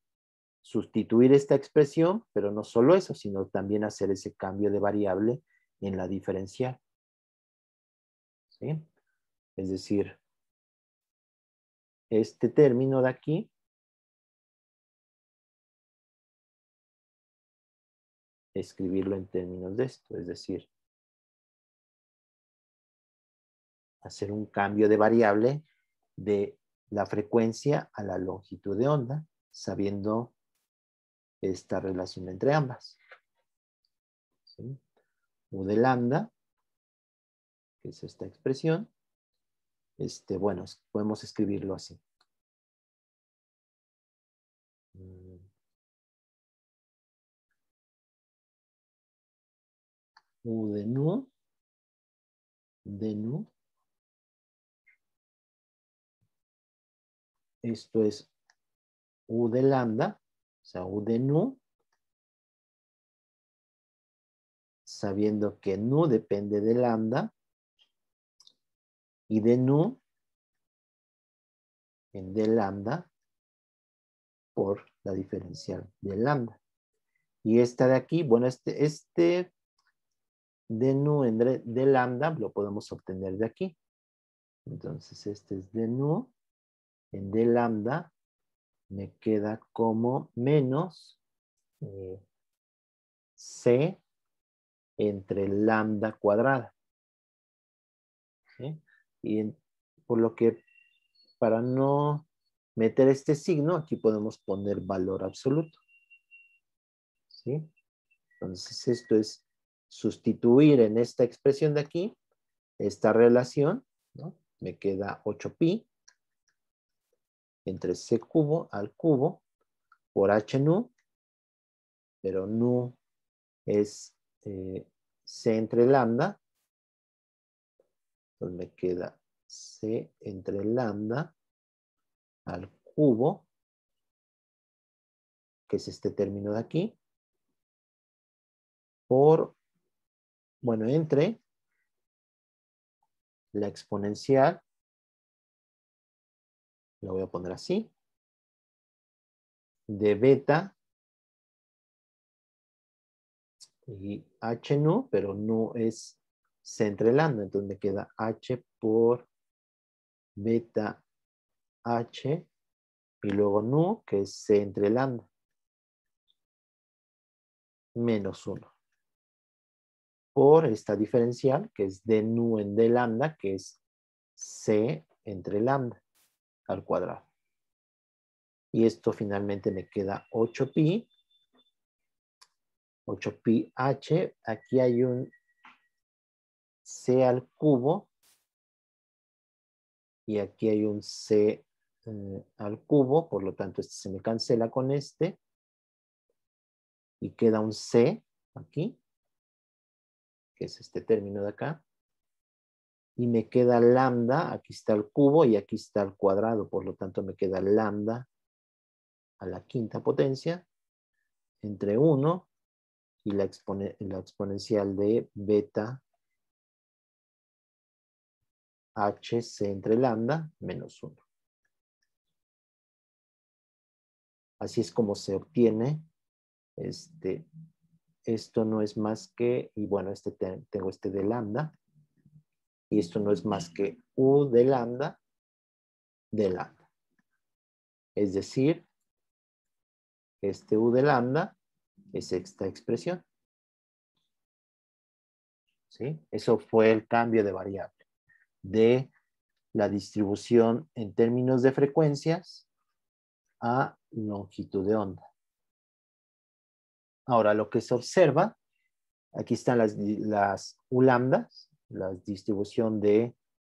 sustituir esta expresión, pero no solo eso, sino también hacer ese cambio de variable en la diferencial. ¿Sí? Es decir, este término de aquí escribirlo en términos de esto, es decir, hacer un cambio de variable de la frecuencia a la longitud de onda, sabiendo esta relación entre ambas. ¿Sí? U de lambda, que es esta expresión, bueno, podemos escribirlo así. U de nu, esto es U de lambda, o sea, U de nu, sabiendo que nu depende de lambda, y de nu en de lambda por la diferencial de lambda. Y esta de aquí, bueno, este de nu en de lambda lo podemos obtener de aquí. Entonces, este es de nu en de lambda, me queda como menos c entre lambda cuadrada. ¿Sí? Y por lo que, para no meter este signo, aquí podemos poner valor absoluto. ¿Sí? Entonces, esto es sustituir en esta expresión de aquí, esta relación, ¿no? Me queda 8pi entre c cubo al cubo por h nu, pero nu es c entre lambda, entonces me queda c entre lambda al cubo, que es este término de aquí, por, bueno, entre la exponencial, lo voy a poner así, de beta y h nu, pero nu es c entre lambda, entonces me queda h por beta h y luego nu, que es c entre lambda, menos 1. Por esta diferencial, que es d nu en d lambda, que es c entre lambda al cuadrado. Y esto finalmente me queda 8pi, 8pi h, aquí hay un c al cubo, y aquí hay un c al cubo, por lo tanto este se me cancela con este, y queda un c aquí, que es este término de acá, y me queda lambda, aquí está el cubo y aquí está el cuadrado, por lo tanto me queda lambda a la quinta potencia entre 1 y la exponencial de beta hc entre lambda menos 1. Así es como se obtiene esto no es más que, y bueno, tengo este de lambda, y esto no es más que u de lambda de lambda. Es decir, este u de lambda es esta expresión. ¿Sí? Eso fue el cambio de variable de la distribución en términos de frecuencias a longitud de onda. Ahora, lo que se observa, aquí están las u lambdas, la distribución de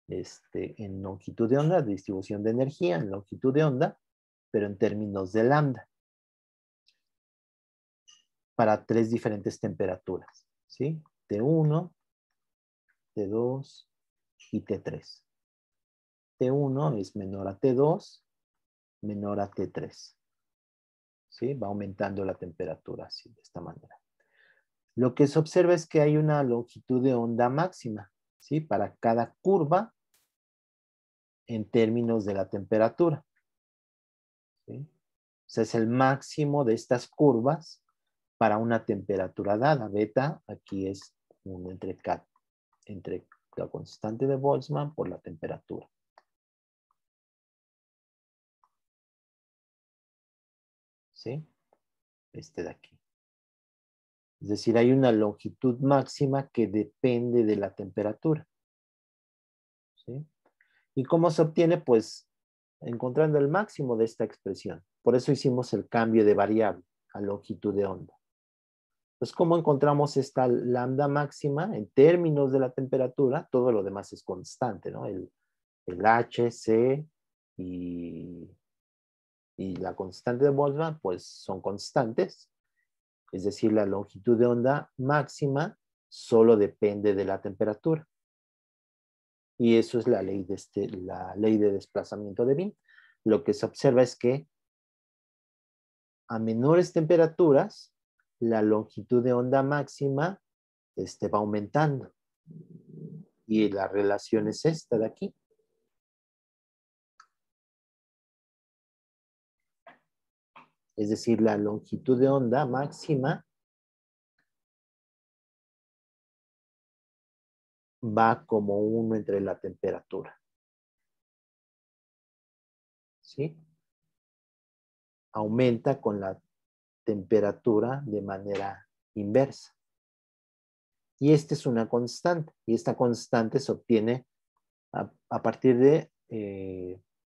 en longitud de onda, distribución de energía en longitud de onda, pero en términos de lambda, para 3 diferentes temperaturas, ¿sí? T1, T2 y T3. T1 es menor a T2, menor a T3. ¿sí? Va aumentando la temperatura así, de esta manera. Lo que se observa es que hay una longitud de onda máxima, ¿sí? Para cada curva en términos de la temperatura, ¿sí? O sea, es el máximo de estas curvas para una temperatura dada. Beta aquí es un entre la constante de Boltzmann por la temperatura. ¿Sí? Este de aquí. Es decir, hay una longitud máxima que depende de la temperatura. ¿Sí? ¿Y cómo se obtiene? Pues encontrando el máximo de esta expresión. Por eso hicimos el cambio de variable a longitud de onda. Pues, ¿cómo encontramos esta lambda máxima en términos de la temperatura? Todo lo demás es constante, ¿no? El H, C y la constante de Boltzmann, pues son constantes. Es decir, la longitud de onda máxima solo depende de la temperatura. Y eso es la ley de desplazamiento de Wien. Lo que se observa es que a menores temperaturas, la longitud de onda máxima va aumentando. Y la relación es esta de aquí. Es decir, la longitud de onda máxima va como 1 entre la temperatura. ¿Sí? Aumenta con la temperatura de manera inversa. Y esta es una constante. Y esta constante se obtiene a partir de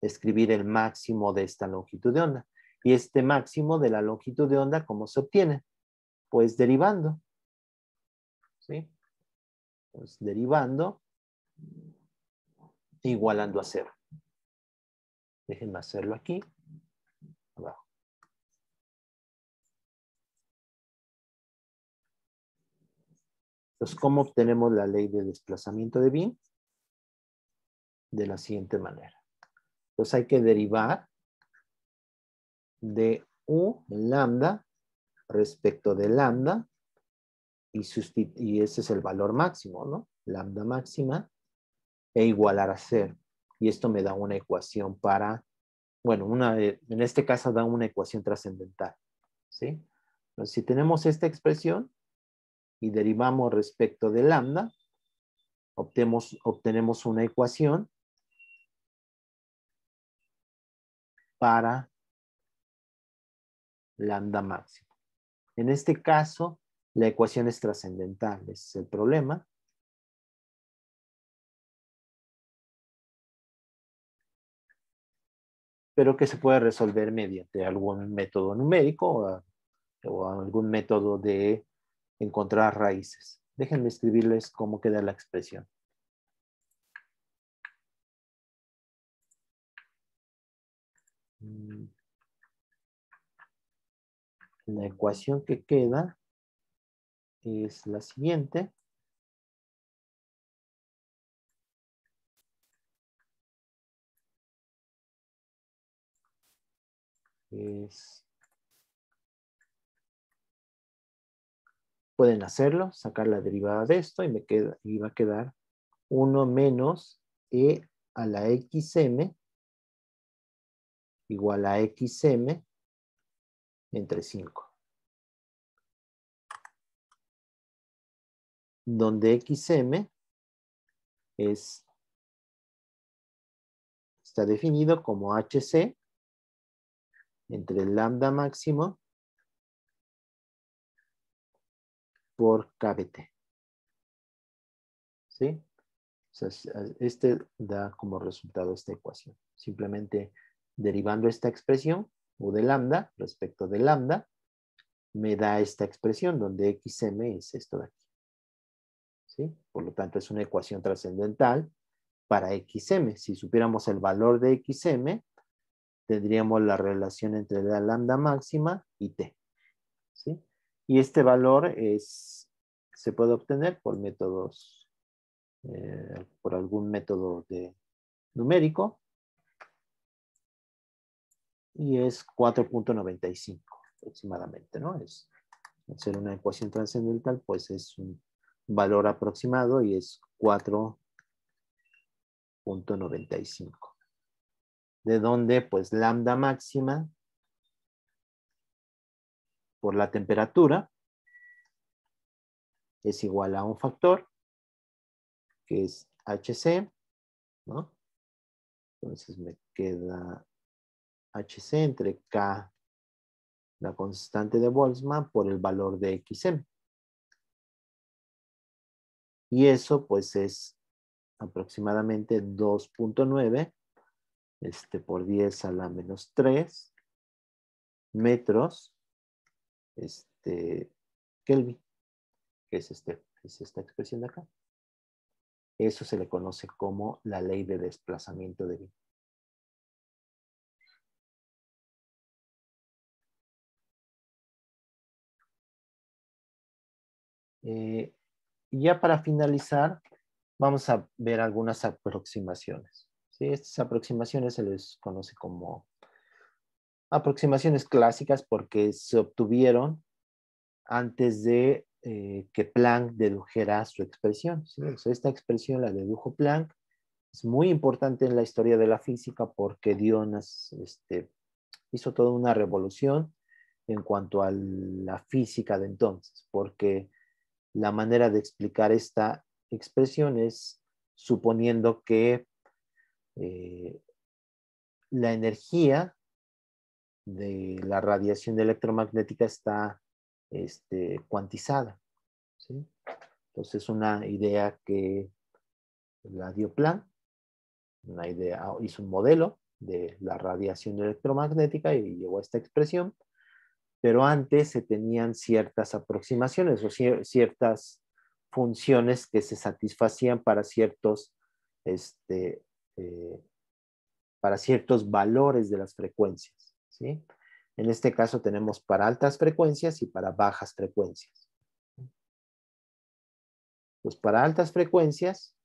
escribir el máximo de esta longitud de onda. Y este máximo de la longitud de onda, ¿cómo se obtiene? Pues derivando. ¿Sí? Pues derivando, igualando a 0. Déjenme hacerlo aquí. Abajo. Entonces, ¿cómo obtenemos la ley de desplazamiento de Wien? De la siguiente manera. Entonces hay que derivar de U en lambda respecto de lambda y ese es el valor máximo, ¿no? Lambda máxima e igualar a 0. Y esto me da una ecuación para, bueno, en este caso da una ecuación trascendental, ¿sí? Entonces, si tenemos esta expresión y derivamos respecto de lambda, obtenemos una ecuación para lambda máximo. En este caso, la ecuación es trascendental, ese es el problema. Pero que se puede resolver mediante algún método numérico o algún método de encontrar raíces. Déjenme escribirles cómo queda la expresión. La ecuación que queda es la siguiente. Pueden hacerlo, sacar la derivada de esto y va a quedar 1 menos e a la xm igual a xm entre 5. Donde xm está definido como hc entre el lambda máximo por kBt. ¿Sí? O sea, da como resultado esta ecuación. Simplemente derivando esta expresión, u de lambda respecto de lambda, me da esta expresión donde xm es esto de aquí. ¿Sí? Por lo tanto, es una ecuación trascendental para xm. Si supiéramos el valor de xm, tendríamos la relación entre la lambda máxima y t. ¿Sí? Y este valor se puede obtener por métodos, por algún método numérico, y es 4.95. aproximadamente, ¿no? Es hacer una ecuación trascendental, pues es un valor aproximado y es 4.95. De donde, pues, lambda máxima por la temperatura es igual a un factor, que es HC, ¿no? Entonces me queda HC entre K, la constante de Boltzmann, por el valor de XM. Y eso, pues, es aproximadamente 2.9 por 10 a la menos 3 metros Kelvin, que es esta expresión de acá. Eso se le conoce como la ley de desplazamiento de Wien. Y ya para finalizar, vamos a ver algunas aproximaciones. ¿Sí? Estas aproximaciones se les conoce como aproximaciones clásicas porque se obtuvieron antes de que Planck dedujera su expresión. ¿Sí? O sea, esta expresión la dedujo Planck. Es muy importante en la historia de la física porque hizo toda una revolución en cuanto a la física de entonces, porque la manera de explicar esta expresión es suponiendo que la energía de la radiación electromagnética está cuantizada. ¿Sí? Entonces, una idea que la dio Planck, hizo un modelo de la radiación electromagnética y llegó a esta expresión, pero antes se tenían ciertas aproximaciones o ciertas funciones que se satisfacían este, eh, para ciertos valores de las frecuencias. ¿Sí? En este caso tenemos para altas frecuencias y para bajas frecuencias. Pues para altas frecuencias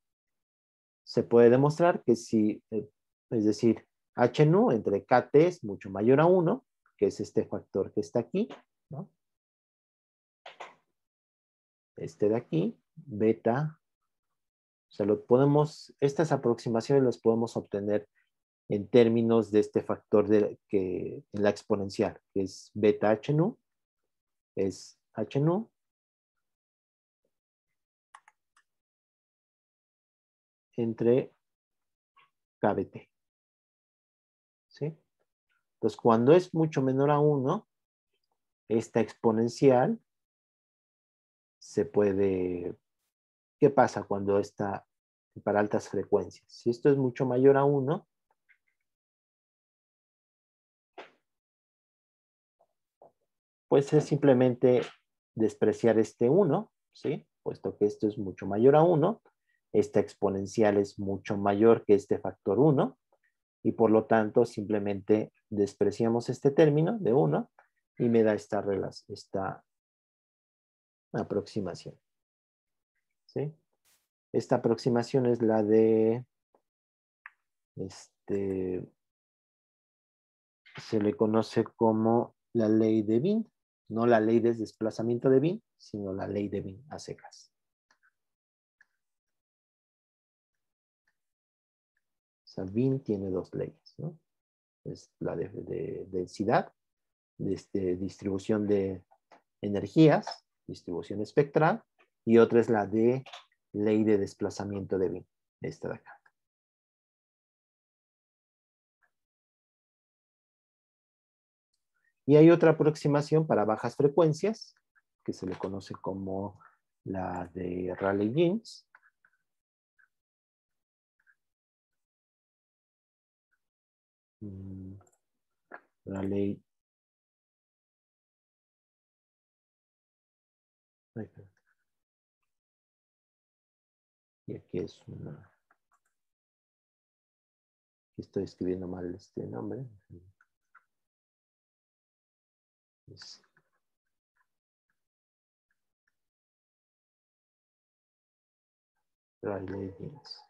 se puede demostrar que si, es decir, H nu entre KT es mucho mayor a 1, que es este factor que está aquí, ¿no? Este de aquí, beta. O sea, estas aproximaciones las podemos obtener en términos de este factor en la exponencial, que es beta H nu, es H nu entre KBT. ¿Sí? Entonces, cuando es mucho menor a 1, esta exponencial se puede... ¿Qué pasa cuando está para altas frecuencias? Si esto es mucho mayor a 1, pues es simplemente despreciar este 1, ¿sí? Puesto que esto es mucho mayor a 1, esta exponencial es mucho mayor que este factor 1, y por lo tanto simplemente despreciamos este término de 1 y me da esta aproximación. ¿Sí? Esta aproximación es la de se le conoce como la ley de Wien, no la ley de desplazamiento de Wien, sino la ley de Wien a secas. O sea, Wien tiene dos leyes, ¿no? Es la de densidad, de distribución de energías, distribución espectral, y otra es la de ley de desplazamiento de Wien, esta de acá. Y hay otra aproximación para bajas frecuencias, que se le conoce como la de Rayleigh-Jeans. Rayleigh. Y aquí es una... Aquí estoy escribiendo mal este nombre. Es Rayleigh-Jeans.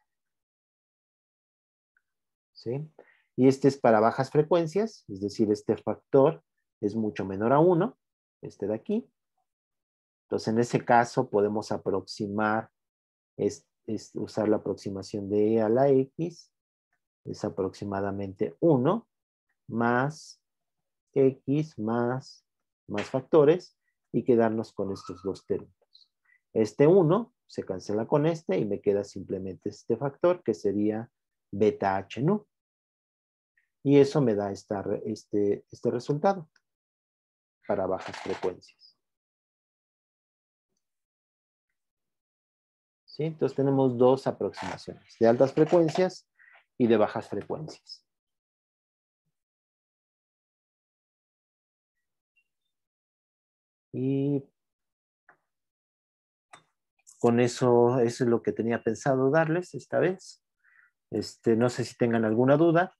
¿Sí? Y este es para bajas frecuencias, es decir, este factor es mucho menor a 1, este de aquí. Entonces, en ese caso podemos aproximar, usar la aproximación de e a la x, es aproximadamente 1 más x más factores y quedarnos con estos dos términos. Este 1 se cancela con este y me queda simplemente este factor que sería beta h nu. Y eso me da este resultado para bajas frecuencias. ¿Sí? Entonces tenemos dos aproximaciones, de altas frecuencias y de bajas frecuencias. Y con eso es lo que tenía pensado darles esta vez. No sé si tengan alguna duda.